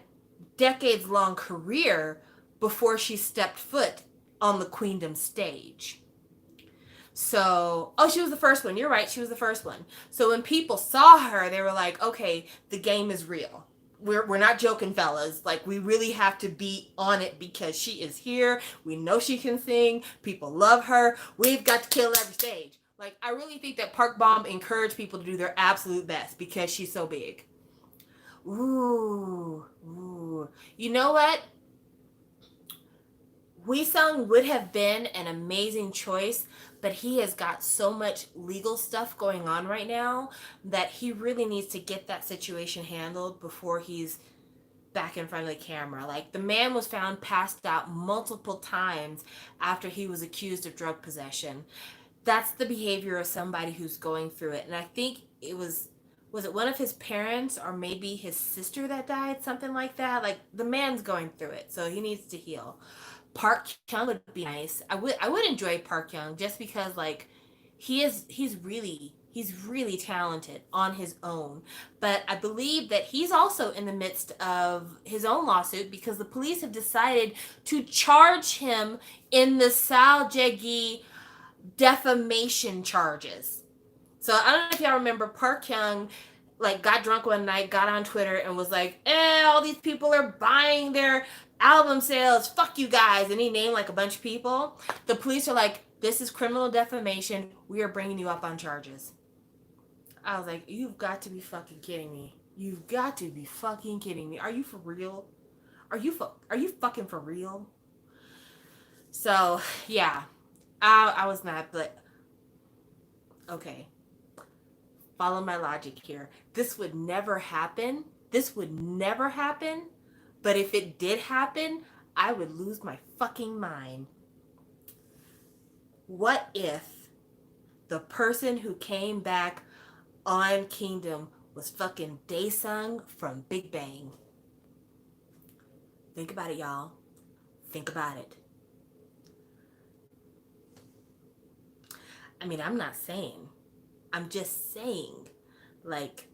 decades-long career before she stepped foot on the Queendom stage. So, oh, she was the first one. You're right. She was the first one. So when people saw her, they were like, okay, the game is real. We're not joking, fellas. Like, we really have to be on it because she is here. We know she can sing. People love her. We've got to kill every stage. Like, I really think that Park Bom encouraged people to do their absolute best because she's so big. Ooh. You know what? Wee Sung would have been an amazing choice, but he has got so much legal stuff going on right now that he really needs to get that situation handled before he's back in front of the camera. Like, the man was found passed out multiple times after he was accused of drug possession. That's the behavior of somebody who's going through it. And I think was it one of his parents or maybe his sister that died, something like that? Like, the man's going through it, so he needs to heal. Park Chung would be nice. I would enjoy Park Young just because, like, he's really talented on his own. But I believe that he's also in the midst of his own lawsuit because the police have decided to charge him in the Sal Jegi defamation charges. So I don't know if y'all remember, Park Young like got drunk one night, got on Twitter and was like, all these people are buying their album sales, fuck you guys. And he named like a bunch of people. The police are like, this is criminal defamation. We are bringing you up on charges. I was like, you've got to be fucking kidding me. You've got to be fucking kidding me. Are you for real? Are you fucking for real? So, yeah. I was mad, but okay. Follow my logic here. This would never happen. This would never happen. But if it did happen, I would lose my fucking mind. What if the person who came back on Kingdom was fucking Daesung from Big Bang? Think about it, y'all. Think about it. I mean, I'm not saying. I'm just saying, like,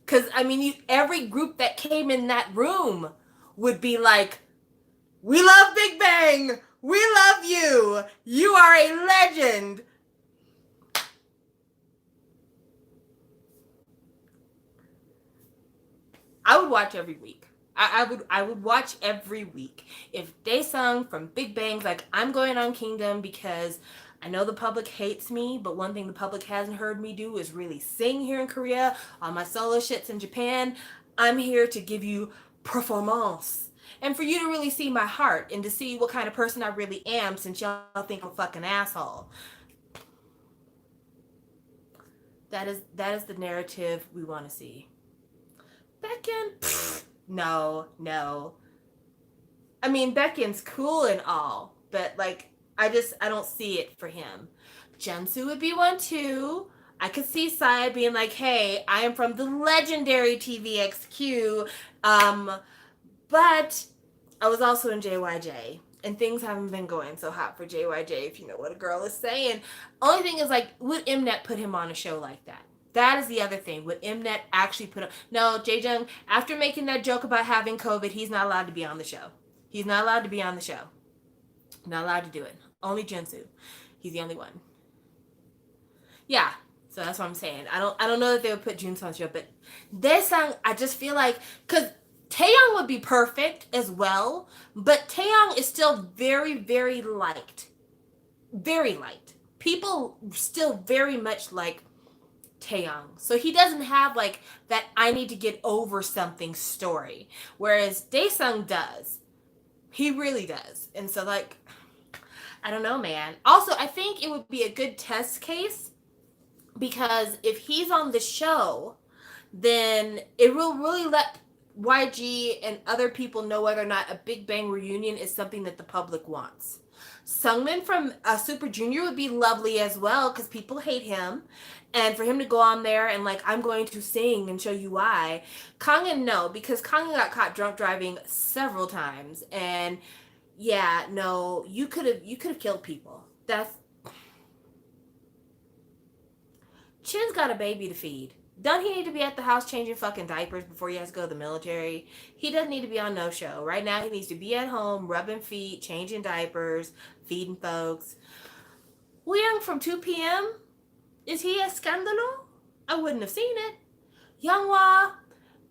because, I mean, every group that came in that room would be like, we love Big Bang. We love you. You are a legend. I would watch every week. I would watch every week. If Daesung from Big Bang's like, I'm going on Kingdom because I know the public hates me, but one thing the public hasn't heard me do is really sing here in Korea on my solo shits in Japan. I'm here to give you performance. And for you to really see my heart and to see what kind of person I really am, since y'all think I'm a fucking asshole. That is the narrative we want to see. Baekhyun? Pfft, no. I mean, Baekhyun's cool and all, but like, I don't see it for him. Junsu would be one too. I could see Sai being like, "Hey, I am from the legendary TVXQ, but I was also in JYJ, and things haven't been going so hot for JYJ, if you know what a girl is saying." Only thing is, like, would Mnet put him on a show like that? That is the other thing. Would Mnet actually put him? No, Jae after making that joke about having COVID, he's not allowed to be on the show. He's not allowed to be on the show. Not allowed to do it. Only Jinsu. He's the only one. Yeah. So that's what I'm saying. I don't know that they would put Junsu on the show, but this song, I just feel like, because Taeyong would be perfect as well, but Taeyong is still very, very liked. Very liked. People still very much like Taeyong. So he doesn't have like that I need to get over something story. Whereas Daesung does. He really does. And so like, I don't know, man. Also, I think it would be a good test case because if he's on the show, then it will really let YG and other people know whether or not a Big Bang reunion is something that the public wants. Sungmin from Super Junior would be lovely as well because people hate him. And for him to go on there and like, I'm going to sing and show you why. Kangen, no, because Kangen got caught drunk driving several times. And yeah, no, you could have killed people. That's Chin's got a baby to feed. Don't he need to be at the house changing fucking diapers before he has to go to the military? He doesn't need to be on no show. Right now, he needs to be at home, rubbing feet, changing diapers, feeding folks. Wooyoung from 2 p.m.? Is he a scandalo? I wouldn't have seen it. Younghwa,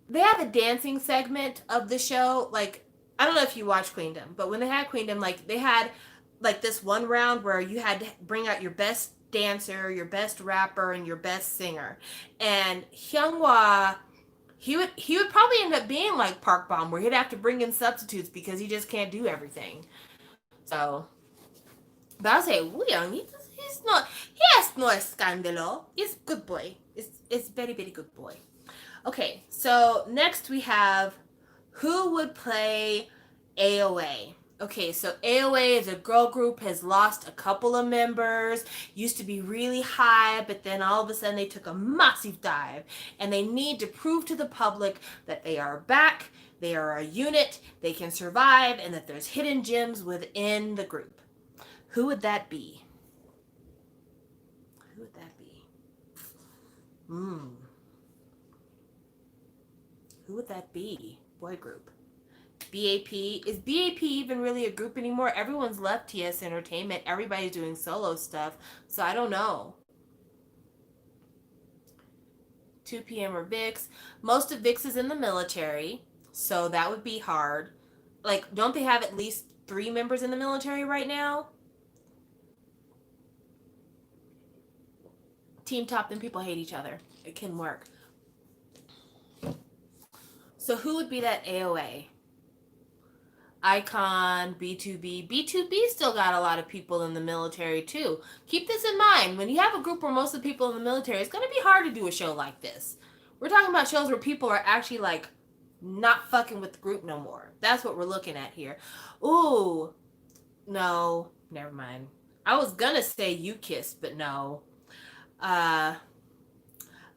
they have a dancing segment of the show. Like, I don't know if you watch Queendom, but when they had Queendom, like, they had, like, this one round where you had to bring out your best dancer, your best rapper, and your best singer. And Hyunghwa, he would probably end up being like Park Bom, where he'd have to bring in substitutes because he just can't do everything. So, but I'll say Wooyoung, he's not, he has no scandalo. He's a good boy. It's very, very good boy. Okay, so next we have who would play AOA. Okay, so AOA as a girl group has lost a couple of members. Used to be really high, but then all of a sudden they took a massive dive. And they need to prove to the public that they are back, they are a unit, they can survive, and that there's hidden gems within the group. Who would that be? Who would that be? Who would that be? Boy group. BAP. Is BAP even really a group anymore? Everyone's left TS Entertainment. Everybody's doing solo stuff. So I don't know. 2 p.m. or VIX. Most of VIX is in the military. So that would be hard. Like, don't they have at least 3 members in the military right now? Team Top, then people hate each other. It can work. So who would be that AOA? iKON, BTOB. BTOB still got a lot of people in the military too. Keep this in mind. When you have a group where most of the people in the military, it's going to be hard to do a show like this. We're talking about shows where people are actually like not fucking with the group no more. That's what we're looking at here. Ooh. No. Never mind. I was going to say U-Kiss, but no.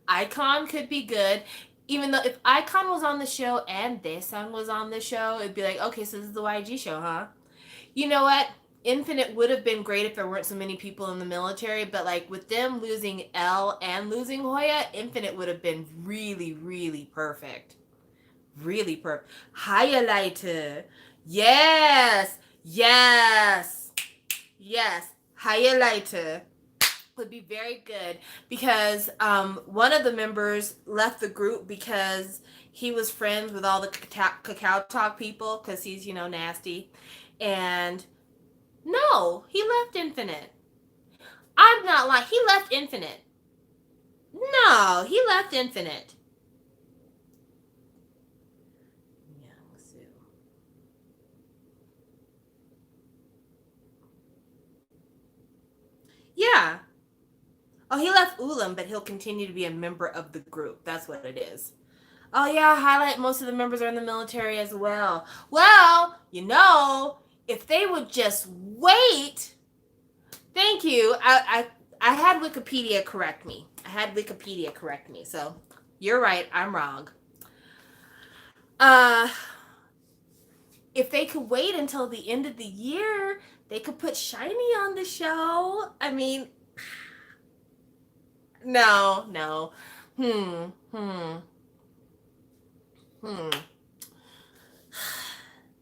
iKON could be good. Even though if iKON was on the show and Daesung was on the show, it'd be like, okay, so this is the YG show, huh? You know what? Infinite would have been great if there weren't so many people in the military, but like with them losing L and losing Hoya, Infinite would have been really, really perfect. Really perfect. Highlighter. Yes. Yes. Yes. Highlighter would be very good because one of the members left the group because he was friends with all the Cacao Talk people because he's, nasty. And no, he left Infinite. I'm not lying. He left Infinite. No, he left Infinite. Youngsu. Yeah. Oh, he left Ulam, but he'll continue to be a member of the group. That's what it is. Oh, yeah, highlight most of the members are in the military as well. Well, if they would just wait Thank you. I had Wikipedia correct me. So you're right. I'm wrong. Uh, if they could wait until the end of the year, they could put Shiny on the show. I mean, no, no. Hmm, hmm, hmm.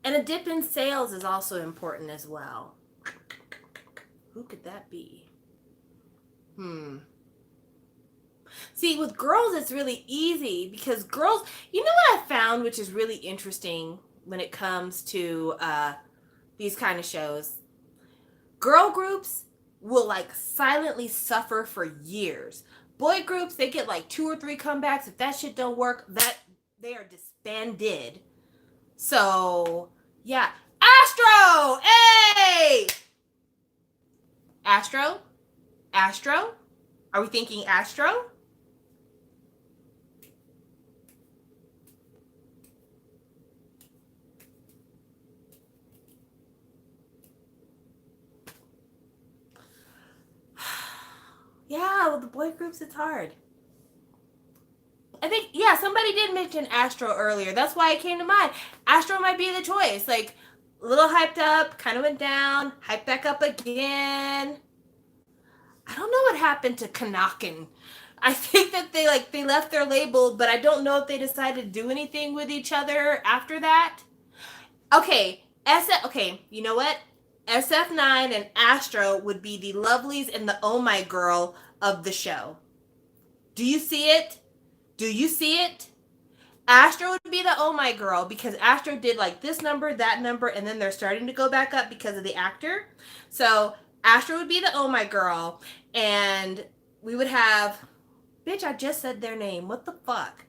And a dip in sales is also important as well. Who could that be? Hmm. See, with girls, it's really easy because girls, you know what I found, which is really interesting when it comes to these kind of shows? Girl groups will like silently suffer for years. Boy groups, they get like 2 or 3 comebacks. If that shit don't work, that they are disbanded. So, yeah. Astro! Hey! Astro? Astro? Are we thinking Astro? Yeah, with the boy groups, it's hard. I think, yeah, somebody did mention Astro earlier. That's why it came to mind. Astro might be the choice. Like, a little hyped up, kind of went down, hyped back up again. I don't know what happened to Kanakin. I think that they left their label, but I don't know if they decided to do anything with each other after that. Okay, okay, you know what? SF9 and Astro would be the lovelies and the oh my girl of the show. Do you see it? Do you see it? Astro would be the oh my girl because Astro did like this number, that number, and then they're starting to go back up because of the actor. So Astro would be the oh my girl, and we would have, bitch, I just said their name. What the fuck?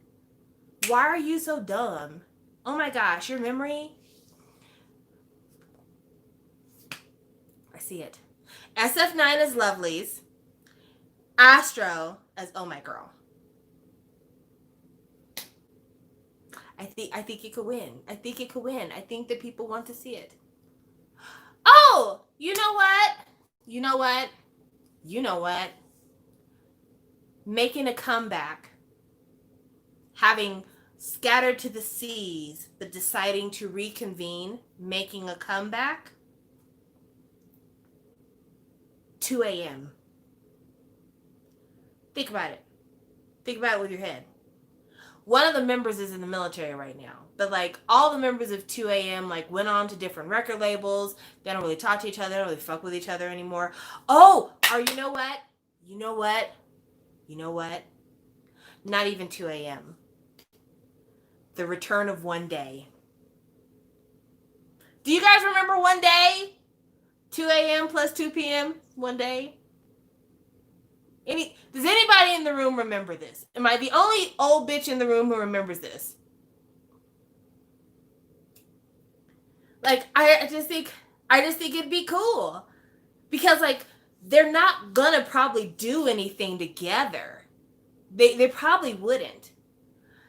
Why are you so dumb? Oh my gosh, your memory. I see it. SF9 as lovelies, Astro as oh my girl. I think it could win. I think it could win. I think that people want to see it. Oh, you know what? You know what? You know what? Making a comeback. Having scattered to the seas, but deciding to reconvene, making a comeback. 2 a.m. Think about it. Think about it with your head. One of the members is in the military right now, but like all the members of 2 a.m. like went on to different record labels. They don't really talk to each other. They don't really fuck with each other anymore. Oh, or you know what? You know what? You know what? Not even 2 a.m. The return of One Day. Do you guys remember One Day? 2 a.m. plus 2 p.m. One Day. Does anybody in the room remember this? Am I the only old bitch in the room who remembers this? Like I just think it'd be cool because like they're not gonna probably do anything together. They probably wouldn't.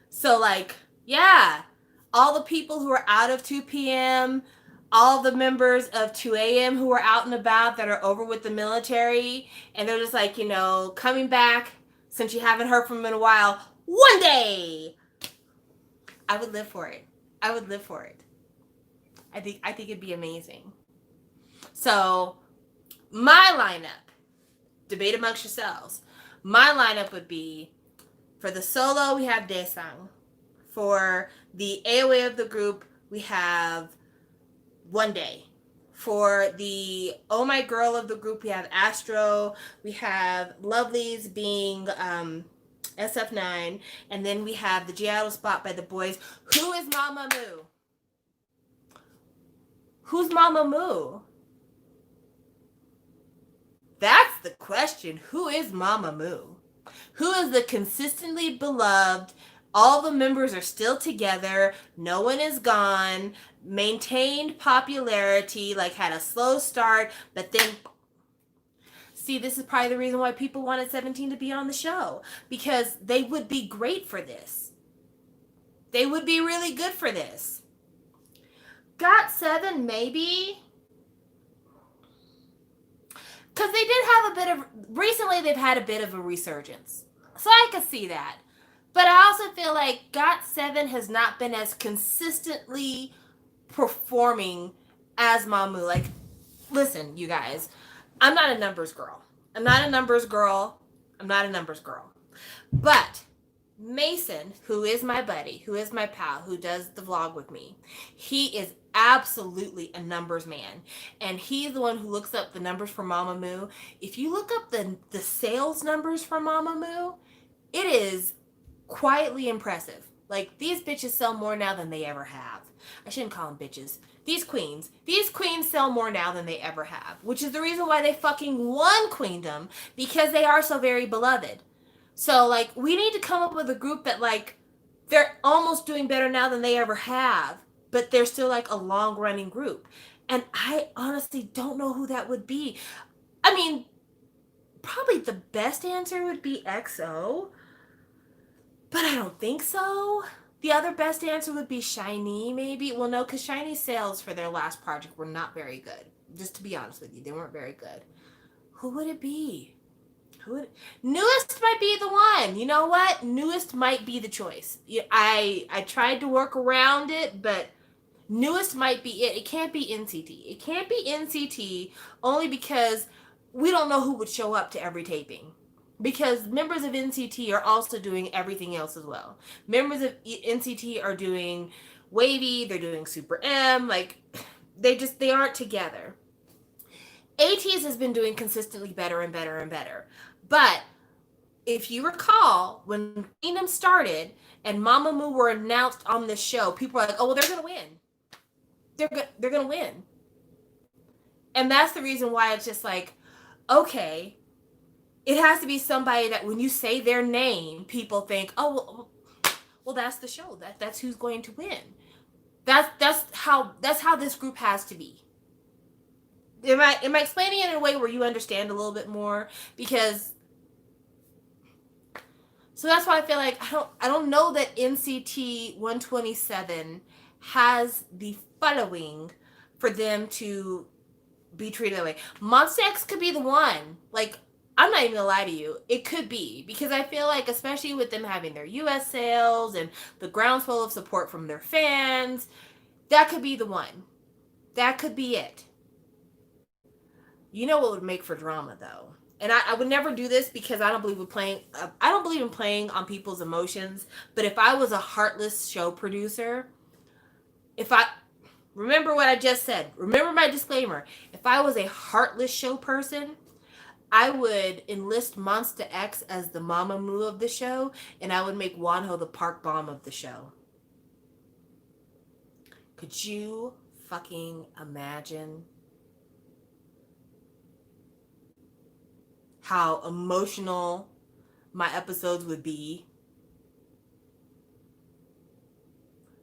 So like yeah, all the people who are out of 2 p.m., all the members of 2 a.m. who are out and about that are over with the military, and they're just like, you know, coming back since you haven't heard from them in a while. One Day! I would live for it. I would live for it. I think it'd be amazing. So, my lineup, debate amongst yourselves. My lineup would be for the solo, we have Daesung. For the AOA of the group, we have One Day. For the Oh My Girl of the group, we have Astro. We have Lovelies being SF9. And then we have the G-Idol spot by the boys. Who is Mamamoo? Who's Mamamoo? That's the question. Who is Mamamoo? Who is the consistently beloved? All the members are still together. No one is gone. Maintained popularity, like had a slow start, but then see, this is probably the reason why people wanted 17 to be on the show, because they would be great for this. They would be really good for this. Got7 maybe. Because they did have a bit of, recently they've had a bit of a resurgence. So I could see that. But I also feel like GOT7 has not been as consistently performing as Mamu. Like, listen, you guys, I'm not a numbers girl. I'm not a numbers girl. I'm not a numbers girl. But Mason, who is my buddy, who is my pal, who does the vlog with me, he is absolutely a numbers man. And he's the one who looks up the numbers for Mamamoo. If you look up the sales numbers for Mamamoo, it is quietly impressive. Like, these bitches sell more now than they ever have. I shouldn't call them bitches. These queens sell more now than they ever have, which is the reason why they fucking won Queendom, because they are so very beloved. So, like, we need to come up with a group that, like, they're almost doing better now than they ever have, but they're still, like, a long-running group. And I honestly don't know who that would be. I mean, probably the best answer would be EXO, but I don't think so. The other best answer would be SHINee, maybe. Well, no, because SHINee's sales for their last project were not very good. Just to be honest with you, they weren't very good. Who would it be? NU'EST might be the one. You know what? NU'EST might be the choice. I tried to work around it, but NU'EST might be it. It can't be NCT. It can't be NCT only because we don't know who would show up to every taping. Because members of NCT are also doing everything else as well. Members of NCT are doing WayV, they're doing Super M, like they aren't together. ATEEZ has been doing consistently better and better and better. But if you recall, when Queendom started and Mamamoo were announced on this show, people were like, oh, well, they're going to win. They're going to win. And that's the reason why it's just like, okay, it has to be somebody that when you say their name, people think, oh, well, that's the show. That's who's going to win. That's how this group has to be. Am I explaining it in a way where you understand a little bit more? Because so that's why I feel like I don't know that NCT 127 has the following for them to be treated that way. Monsta X could be the one. Like, I'm not even gonna lie to you. It could be. Because I feel like, especially with them having their US sales and the groundswell of support from their fans, that could be the one. That could be it. You know what would make for drama, though? And I would never do this because I don't believe in playing on people's emotions. But if I was a heartless show producer, remember what I just said. Remember my disclaimer. If I was a heartless show person, I would enlist Monsta X as the Mamamoo of the show, and I would make Wonho the Park Bomb of the show. Could you fucking imagine how emotional my episodes would be?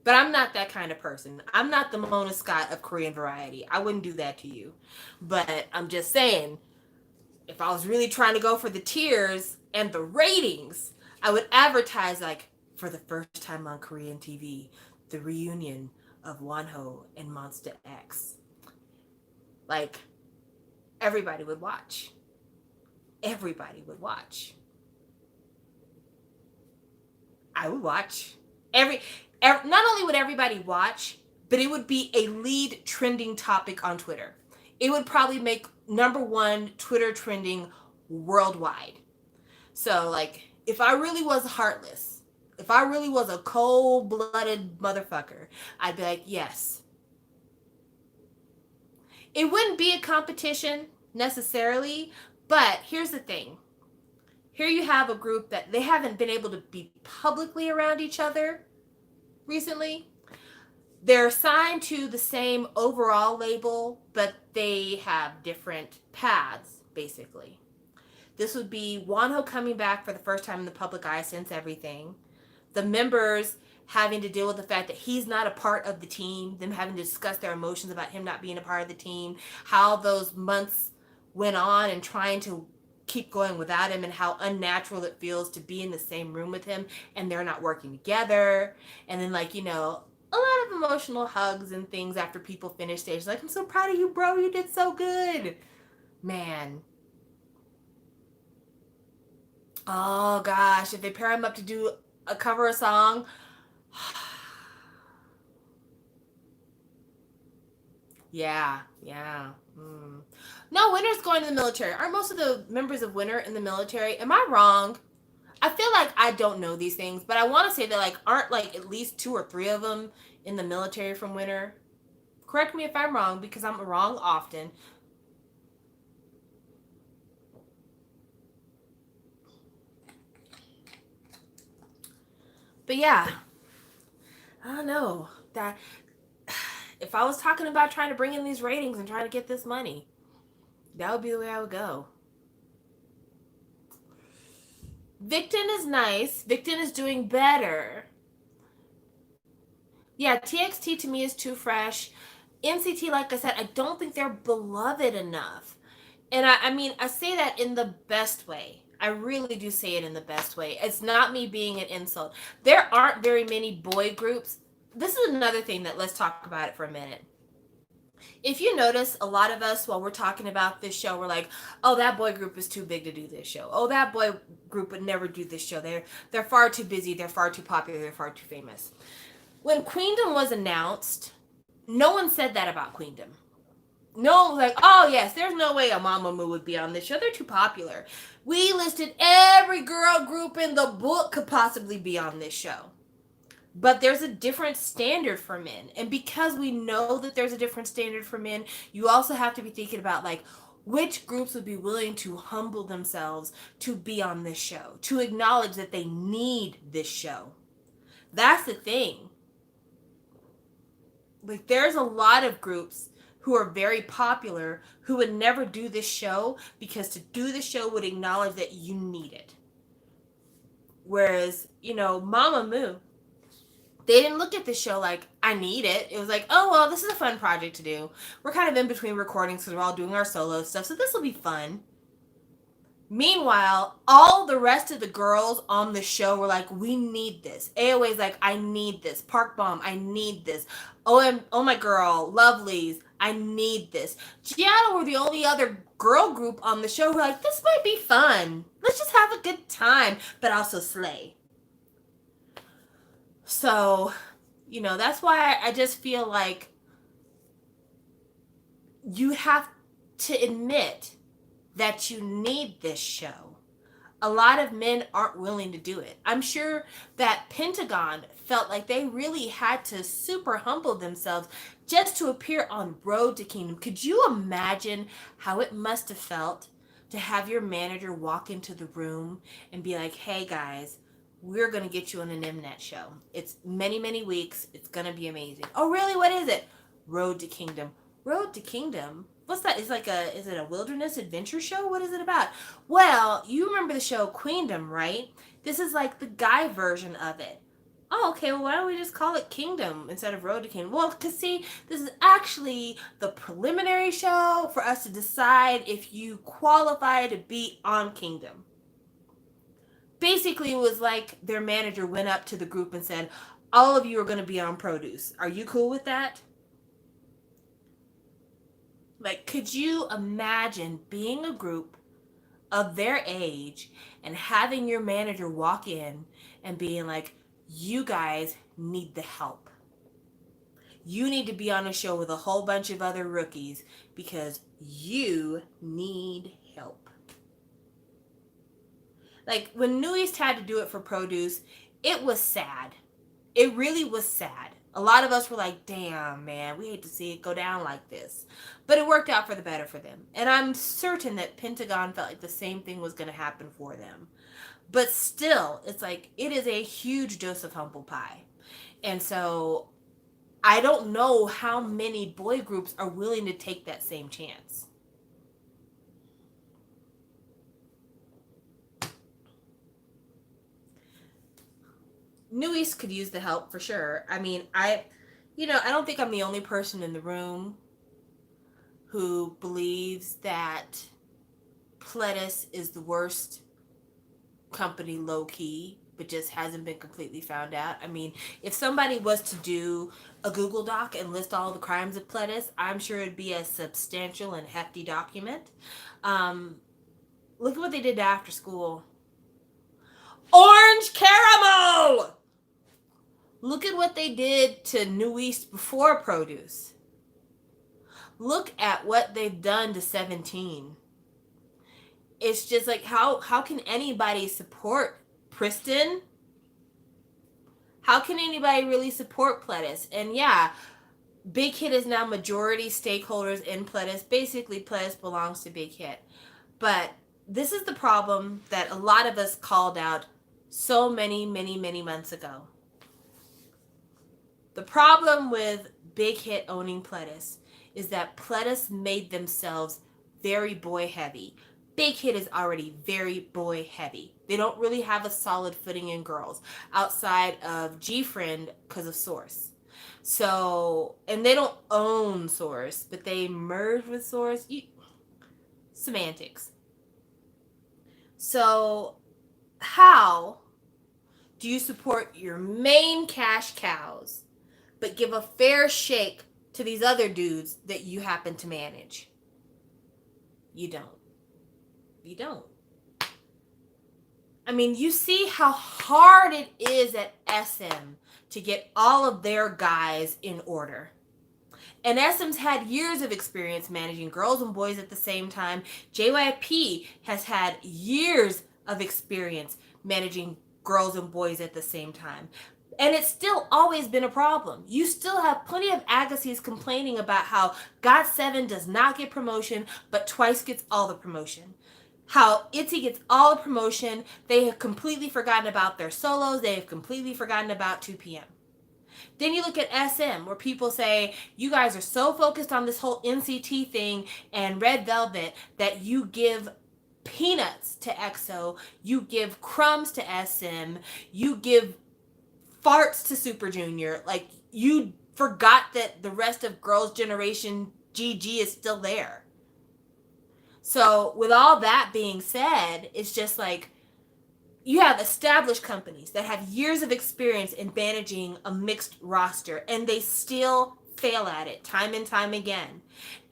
But I'm not that kind of person. I'm not the Mona Scott of Korean Variety. I wouldn't do that to you. But I'm just saying, if I was really trying to go for the tiers and the ratings, I would advertise, like, for the first time on Korean TV, the reunion of Wonho and Monsta X. Like, everybody would watch. Everybody would watch. I would watch. Not only would everybody watch, but it would be a lead trending topic on Twitter. It would probably make #1 Twitter trending worldwide. So, like, if I really was heartless, if I really was a cold-blooded motherfucker, I'd be like, yes. It wouldn't be a competition necessarily, but here's the thing. Here you have a group that they haven't been able to be publicly around each other recently. They're signed to the same overall label, but they have different paths, basically. This would be Wonho coming back for the first time in the public eye since everything. The members having to deal with the fact that he's not a part of the team, them having to discuss their emotions about him not being a part of the team, how those months went on and trying to keep going without him, and how unnatural it feels to be in the same room with him and they're not working together. And then, like, you know, a lot of emotional hugs and things after people finish stage. Like, I'm so proud of you, bro. You did so good. Man, Oh gosh, if they pair him up to do a cover a song, yeah, yeah. No, Winter's going to the military. Aren't most of the members of Winter in the military? Am I wrong? I feel like I don't know these things, but I want to say that like aren't like at least two or three of them in the military from Winter. Correct me if I'm wrong because I'm wrong often. But yeah, I don't know that if I was talking about trying to bring in these ratings and trying to get this money, that would be the way I would go. Victon is nice. Victon is doing better. Yeah, TXT to me is too fresh. NCT, like I said, I don't think they're beloved enough. And I mean, I say that in the best way. I really do say it in the best way. It's not me being an insult. There aren't very many boy groups. This is another thing that let's talk about it for a minute. If you notice, a lot of us, while we're talking about this show, we're like, "Oh, that boy group is too big to do this show. Oh, that boy group would never do this show. They're far too busy. They're far too popular. They're far too famous." When Queendom was announced, no one said that about Queendom. No, like, oh yes, there's no way a Mamamoo would be on this show. They're too popular. We listed every girl group in the book could possibly be on this show. But there's a different standard for men. And because we know that there's a different standard for men, you also have to be thinking about like which groups would be willing to humble themselves to be on this show, to acknowledge that they need this show. That's the thing. Like there's a lot of groups who are very popular who would never do this show because to do the show would acknowledge that you need it. Whereas, Mamamoo, they didn't look at the show like I need it. It was like, oh well, this is a fun project to do. We're kind of in between recordings because we're all doing our solo stuff, so this will be fun. Meanwhile, all the rest of the girls on the show were like, we need this. AOA's like, I need this. Park Bomb, I need this. Oh my girl, Lovelies, I need this. Gianna were the only other girl group on the show who were like, this might be fun. Let's just have a good time, but also slay. So, that's why I just feel like you have to admit that you need this show. A lot of men aren't willing to do it. I'm sure that Pentagon felt like they really had to super humble themselves just to appear on Road to Kingdom. Could you imagine how it must have felt to have your manager walk into the room and be like, hey guys, we're going to get you on an Mnet show. It's many, many weeks. It's going to be amazing. Oh, really? What is it? Road to Kingdom. Road to Kingdom? What's that? Is it a wilderness adventure show? What is it about? Well, you remember the show Queendom, right? This is like the guy version of it. Oh, okay. Well, why don't we just call it Kingdom instead of Road to Kingdom? Well, because see, this is actually the preliminary show for us to decide if you qualify to be on Kingdom. Basically, it was like their manager went up to the group and said, all of you are going to be on Produce. Are you cool with that? Like, could you imagine being a group of their age and having your manager walk in and being like, you guys need the help. You need to be on a show with a whole bunch of other rookies because you need help. Like, when New East had to do it for Produce, it was sad. It really was sad. A lot of us were like, damn, man, we hate to see it go down like this. But it worked out for the better for them. And I'm certain that Pentagon felt like the same thing was going to happen for them. But still, it's like, it is a huge dose of humble pie. And so I don't know how many boy groups are willing to take that same chance. New East could use the help for sure. I mean, I don't think I'm the only person in the room who believes that Pledis is the worst company low key, but just hasn't been completely found out. I mean, if somebody was to do a Google Doc and list all the crimes of Pledis, I'm sure it'd be a substantial and hefty document. Look at what they did to After School. Orange caramel! Look at what they did to New East before Produce. Look at what they've done to 17. It's just like, how can anybody support Priston? How can anybody really support Pledis? And yeah, Big Hit is now majority stakeholders in Pledis. Basically, Pledis belongs to Big Hit. But this is the problem that a lot of us called out so many months ago. The problem with Big Hit owning Pledis is that Pledis made themselves very boy heavy. Big Hit is already very boy heavy. They don't really have a solid footing in girls outside of G-Friend because of Source. So, and they don't own Source, but they merged with Source. Semantics. So, how do you support your main cash cows, but give a fair shake to these other dudes that you happen to manage? You don't. You don't. I mean, you see how hard it is at SM to get all of their guys in order. And SM's had years of experience managing girls and boys at the same time. JYP has had years of experience managing girls and boys at the same time. And it's still always been a problem. You still have plenty of Agassiz complaining about how GOT7 does not get promotion, but Twice gets all the promotion. How ITZY gets all the promotion. They have completely forgotten about their solos. They have completely forgotten about 2PM. Then you look at SM, where people say, you guys are so focused on this whole NCT thing and Red Velvet that you give peanuts to EXO, you give crumbs to SM, you give farts to Super Junior. Like, you forgot that the rest of Girls' Generation GG is still there. So with all that being said, it's just like, you have established companies that have years of experience in managing a mixed roster, and they still fail at it time and time again.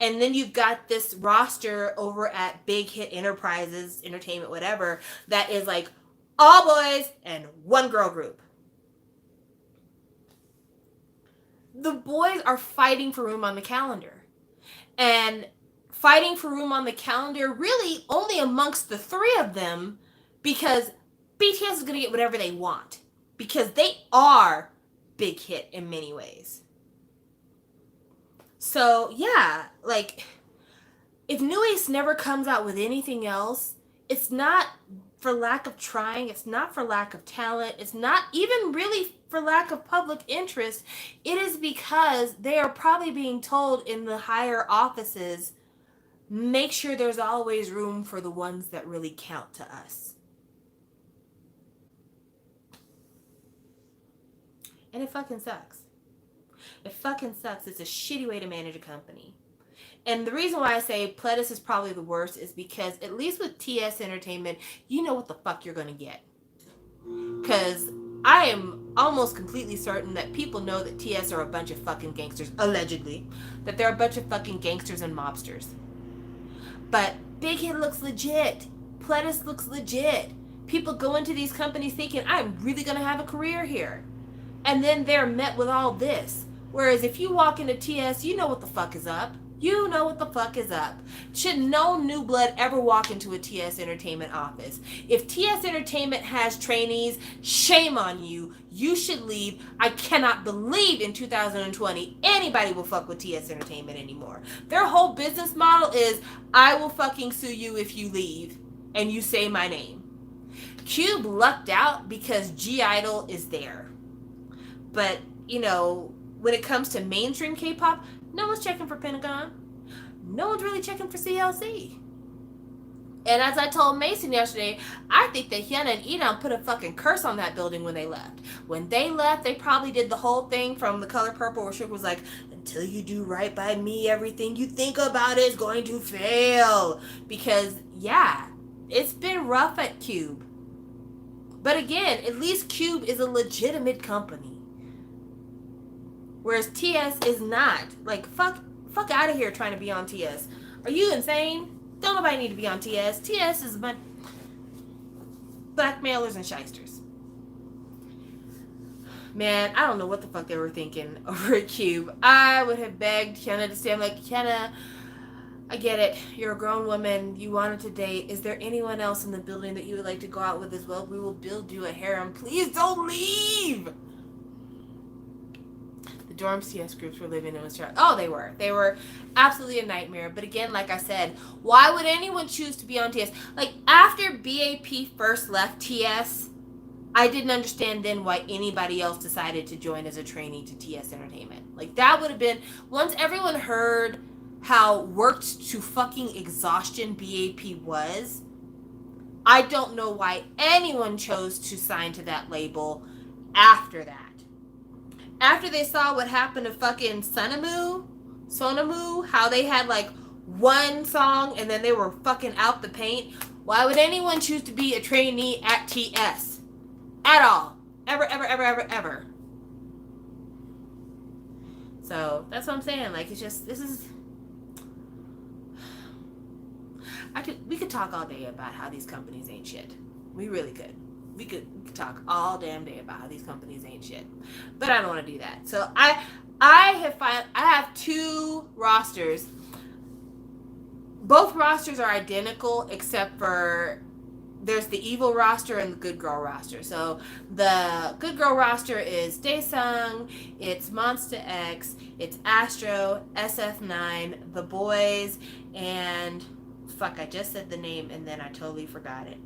And then you've got this roster over at Big Hit Enterprises, Entertainment, whatever, that is like all boys and one girl group. The boys are fighting for room on the calendar. And fighting for room on the calendar really only amongst the three of them, because BTS is going to get whatever they want, because they are Big Hit in many ways. So yeah, like, if New East never comes out with anything else, it's not for lack of trying, it's not for lack of talent, it's not even really for lack of public interest. It is because they are probably being told in the higher offices, make sure there's always room for the ones that really count to us. And it fucking sucks. It fucking sucks. It's a shitty way to manage a company. And the reason why I say Pledis is probably the worst is because at least with TS Entertainment, you know what the fuck you're going to get. Because I am almost completely certain that people know that TS are a bunch of fucking gangsters, allegedly. That they're a bunch of fucking gangsters and mobsters. But Big Hit looks legit. Pledis looks legit. People go into these companies thinking, I'm really going to have a career here. And then they're met with all this. Whereas if you walk into TS, you know what the fuck is up. You know what the fuck is up. Should no new blood ever walk into a TS Entertainment office? If TS Entertainment has trainees, shame on you. You should leave. I cannot believe in 2020 anybody will fuck with TS Entertainment anymore. Their whole business model is, I will fucking sue you if you leave and you say my name. Cube lucked out because G-Idol is there. But, you know, when it comes to mainstream K-pop, no one's checking for Pentagon. No one's really checking for CLC. And as I told Mason yesterday, I think that Hyuna and Edom put a fucking curse on that building when they left. When they left, they probably did the whole thing from The Color Purple where Suga was like, until you do right by me, everything you think about is going to fail. Because, yeah, it's been rough at Cube. But again, at least Cube is a legitimate company. Whereas TS is not. Like, fuck out of here trying to be on TS. Are you insane? Don't nobody need to be on TS. TS is Blackmailers and shysters. Man, I don't know what the fuck they were thinking over at Cube. I would have begged Kiana to stay. I'm like, Kiana, I get it. You're a grown woman. You wanted to date. Is there anyone else in the building that you would like to go out with as well? We will build you a harem. Please don't leave. The dorm CS groups were living in Australia. Oh, they were. They were absolutely a nightmare. But again, like I said, why would anyone choose to be on TS? Like, after BAP first left TS, I didn't understand then why anybody else decided to join as a trainee to TS Entertainment. Like, that would have been, once everyone heard how worked to fucking exhaustion BAP was, I don't know why anyone chose to sign to that label after that. After they saw what happened to fucking Sonamu, how they had like one song and then they were fucking out the paint, why would anyone choose to be a trainee at TS? At all. Ever, ever, ever, ever, ever. So that's what I'm saying. Like, it's just, this is, we could talk all day about how these companies ain't shit. We really could. We could talk all damn day about how these companies ain't shit. But I don't want to do that. So I have two rosters. Both rosters are identical except for there's the evil roster and the good girl roster. So the good girl roster is Daesung, it's Monsta X, it's Astro, SF9, The Boys, and fuck, I just said the name and then I totally forgot it.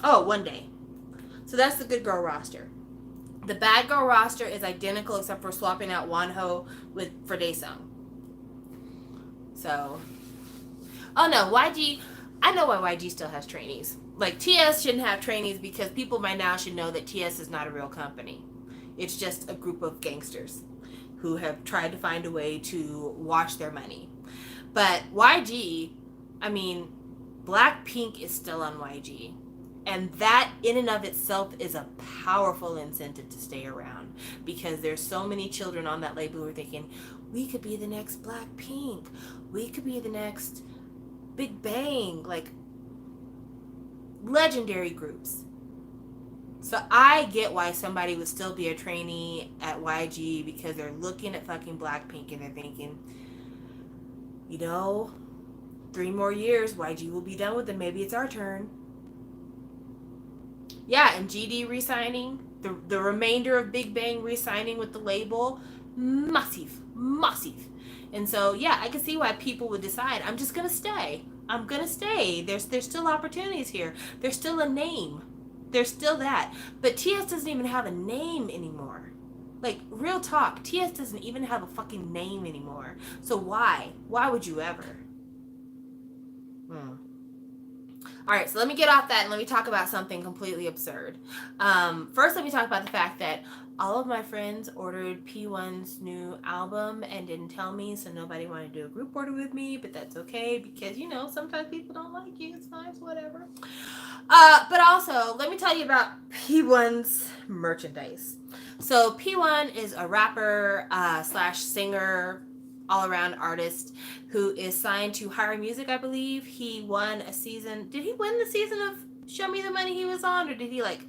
Oh, One Day. So that's the good girl roster. The bad girl roster is identical except for swapping out Wonho for Daesung. So, oh no, YG, I know why YG still has trainees. Like, TS shouldn't have trainees because people by now should know that TS is not a real company. It's just a group of gangsters who have tried to find a way to wash their money. But YG, I mean, Blackpink is still on YG. And that in and of itself is a powerful incentive to stay around because there's so many children on that label who are thinking, we could be the next Blackpink. We could be the next Big Bang. Like, legendary groups. So I get why somebody would still be a trainee at YG because they're looking at fucking Blackpink and they're thinking, you know, 3 more years, YG will be done with them. Maybe it's our turn. Yeah, and GD re-signing, the remainder of Big Bang re-signing with the label, massive. And so, yeah, I can see why people would decide, I'm just going to stay. I'm going to stay. There's still opportunities here. There's still a name. There's still that. But TS doesn't even have a name anymore. Like, real talk, TS doesn't even have a fucking name anymore. So why? Why would you ever? All right, so let me get off that and let me talk about something completely absurd. First, let me talk about the fact that all of my friends ordered P1's new album and didn't tell me, so nobody wanted to do a group order with me, but that's okay because, you know, sometimes people don't like you. It's fine, it's whatever. But also, let me tell you about P1's merchandise. So P1 is a rapper slash singer, all-around artist who is signed to Higher Music, I believe. He won a season. Did he win the season of Show Me the Money he was on, or did he like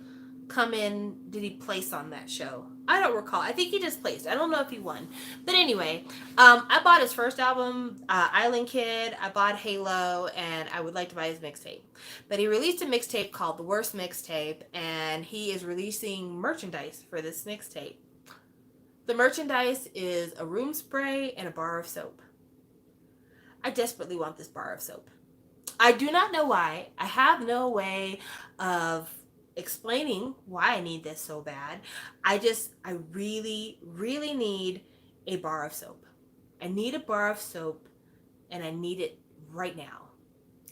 come in? Did he place on that show? I don't recall. I think he just placed. I don't know if he won. But anyway, I bought his first album, Island Kid. I bought Halo, and I would like to buy his mixtape. But he released a mixtape called The Worst Mixtape, and he is releasing merchandise for this mixtape. The merchandise is a room spray and a bar of soap. I desperately want this bar of soap. I do not know why. I have no way of explaining why I need this so bad. I really, really need a bar of soap. I need a bar of soap, and I need it right now.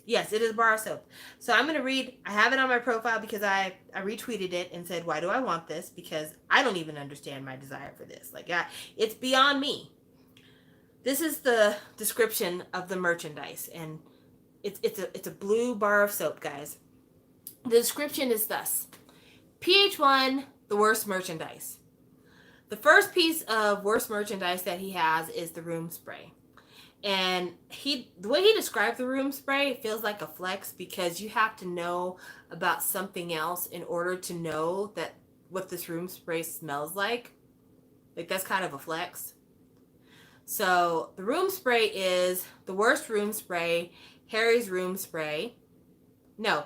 Yes, it is a bar of soap. So I'm going to read, I have it on my profile because I retweeted it and said, why do I want this? Because I don't even understand my desire for this. Like, it's beyond me. This is the description of the merchandise, and it's a blue bar of soap, guys. The description is thus: PH1, the worst merchandise. The first piece of worst merchandise that he has is the room spray. And the way he described the room spray feels like a flex, because you have to know about something else in order to know that what this room spray smells like. Like, that's kind of a flex. So the room spray is the worst room spray, Harry's room spray. No,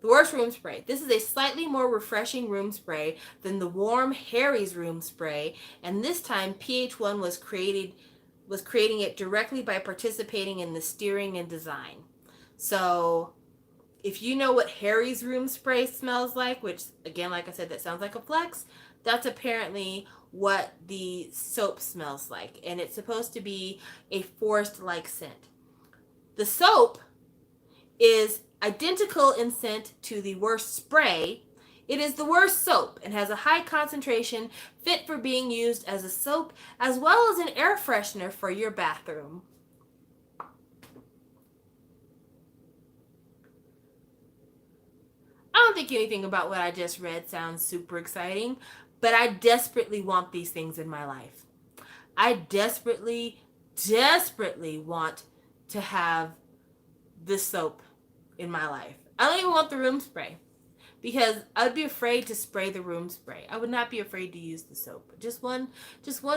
the worst room spray. This is a slightly more refreshing room spray than the warm Harry's room spray, and this time PH1 was creating it directly by participating in the steering and design. So if you know what Harry's room spray smells like, which again, like I said, that sounds like a flex, that's apparently what the soap smells like. And it's supposed to be a forest-like scent. The soap is identical in scent to the worst spray. It is the worst soap and has a high concentration, fit for being used as a soap as well as an air freshener for your bathroom. I don't think anything about what I just read sounds super exciting, but I desperately want these things in my life. I desperately, desperately want to have this soap in my life. I don't even want the room spray, because I would be afraid to spray the room spray. I would not be afraid to use the soap. Just one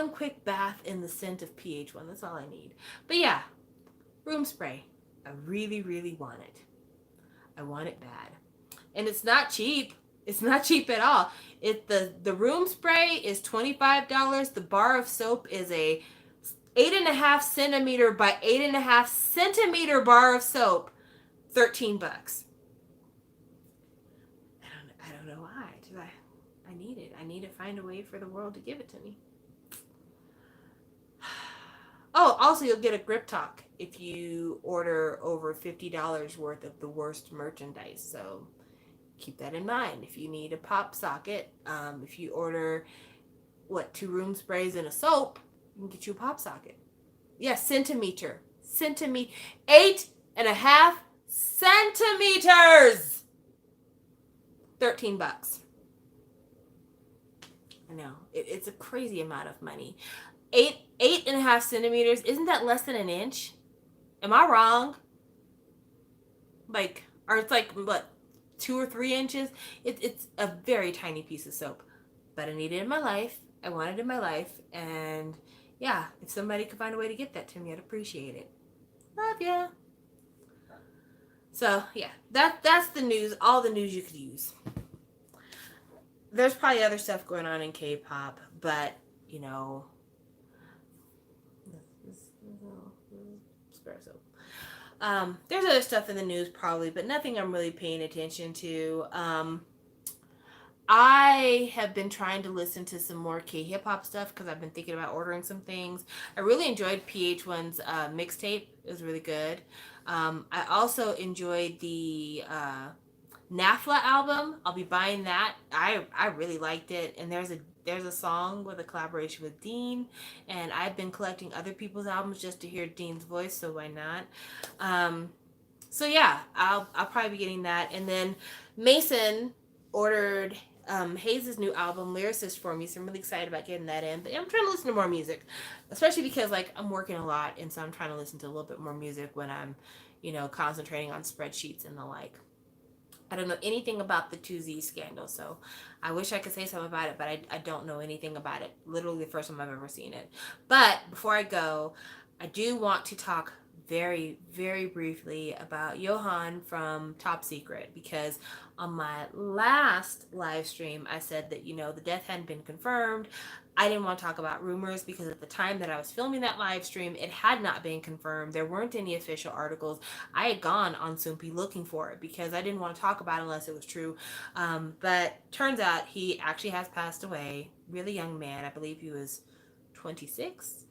quick bath in the scent of PH1. That's all I need. But yeah, room spray. I really, really want it. I want it bad. And it's not cheap. It's not cheap at all. The room spray is $25. The bar of soap is a 8.5 centimeter by 8.5 centimeter bar of soap. $13. I don't know why. I need it. I need to find a way for the world to give it to me. Oh, also you'll get a Grip Talk if you order over $50 worth of the worst merchandise. So keep that in mind. If you need a pop socket, if you order 2 room sprays and a soap, you can get you a pop socket. Yeah, centimeter. 8.5 centimeters. $13. I know it's a crazy amount of money. 8.5 centimeters. Isn't that less than an inch? Am I wrong? Or it's like what, 2 or 3 inches? It's a very tiny piece of soap, but I need it in my life. I want it in my life, and yeah, if somebody could find a way to get that to me, I'd appreciate it. Love ya. So yeah, that's the news. All the news you could use. There's probably other stuff going on in K-pop, but spare soap. There's other stuff in the news probably, but nothing I'm really paying attention to. I have been trying to listen to some more K-hip hop stuff because I've been thinking about ordering some things. I really enjoyed PH1's mixtape. It was really good. I also enjoyed the NAFLA album. I'll be buying that. I really liked it. And there's a song with a collaboration with Dean, and I've been collecting other people's albums just to hear Dean's voice, so why not? So yeah, I'll probably be getting that. And then Mason ordered Hayes' new album, Lyricist, for me, so I'm really excited about getting that in. But I'm trying to listen to more music, especially because I'm working a lot, and so I'm trying to listen to a little bit more music when I'm concentrating on spreadsheets and the like. I don't know anything about the 2Z scandal, so I wish I could say something about it, but I don't know anything about it. Literally the first time I've ever seen it. But before I go, I do want to talk very, very briefly about Johan from Top Secret, because on my last live stream, I said that, the death hadn't been confirmed. I didn't want to talk about rumors because at the time that I was filming that live stream, it had not been confirmed. There weren't any official articles. I had gone on Soompi looking for it because I didn't want to talk about it unless it was true. But turns out he actually has passed away. Really young man. I believe he was 26.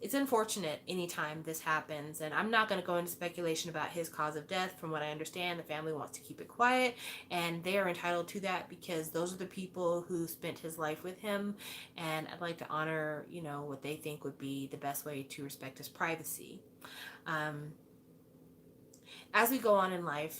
It's unfortunate anytime this happens, and I'm not going to go into speculation about his cause of death. From what I understand, the family wants to keep it quiet, and they are entitled to that because those are the people who spent his life with him, and I'd like to honor, what they think would be the best way to respect his privacy. As we go on in life,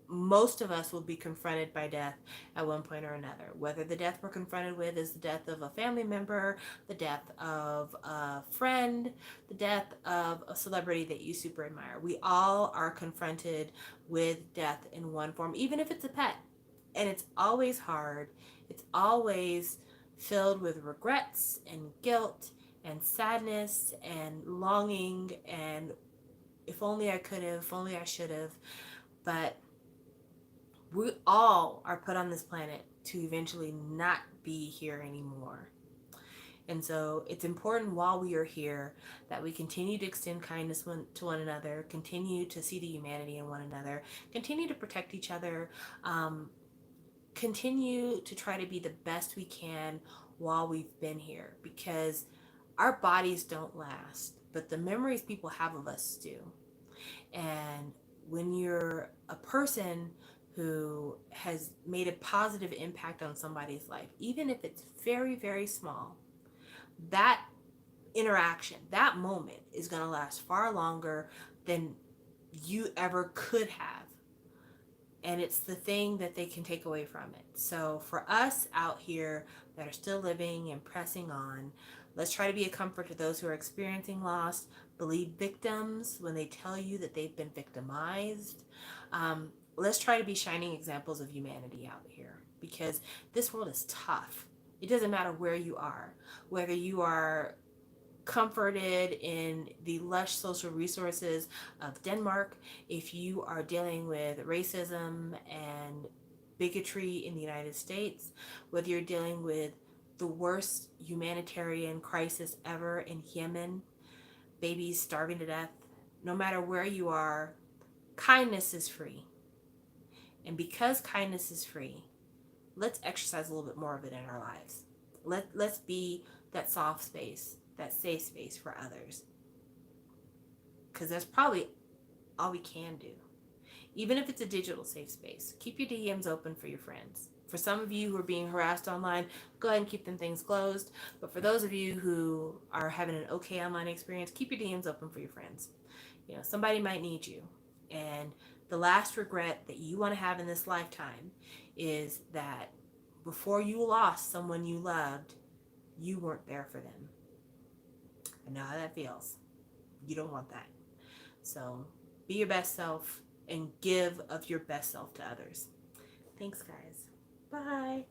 most of us will be confronted by death at one point or another. Whether the death we're confronted with is the death of a family member, the death of a friend, the death of a celebrity that you super admire. We all are confronted with death in one form, even if it's a pet. And it's always hard. It's always filled with regrets and guilt and sadness and longing and if only I could have, if only I should have. But we all are put on this planet to eventually not be here anymore. And so it's important while we are here that we continue to extend kindness to one another, continue to see the humanity in one another, continue to protect each other, continue to try to be the best we can while we've been here because our bodies don't last, but the memories people have of us do. And when you're a person who has made a positive impact on somebody's life, even if it's very, very small, that interaction, that moment is going to last far longer than you ever could have. And it's the thing that they can take away from it. So for us out here that are still living and pressing on, let's try to be a comfort to those who are experiencing loss. Believe victims when they tell you that they've been victimized. Let's try to be shining examples of humanity out here because this world is tough. It doesn't matter where you are, whether you are comforted in the lush social resources of Denmark, if you are dealing with racism and bigotry in the United States, whether you're dealing with the worst humanitarian crisis ever in Yemen, babies starving to death, no matter where you are, kindness is free. And because kindness is free, let's exercise a little bit more of it in our lives. Let's be that soft space, that safe space for others. Because that's probably all we can do. Even if it's a digital safe space, keep your DMs open for your friends. For some of you who are being harassed online, go ahead and keep them things closed. But for those of you who are having an okay online experience, keep your DMs open for your friends. You know, somebody might need you. And the last regret that you want to have in this lifetime is that before you lost someone you loved, you weren't there for them. I know how that feels. You don't want that. So be your best self and give of your best self to others. Thanks, guys. Bye.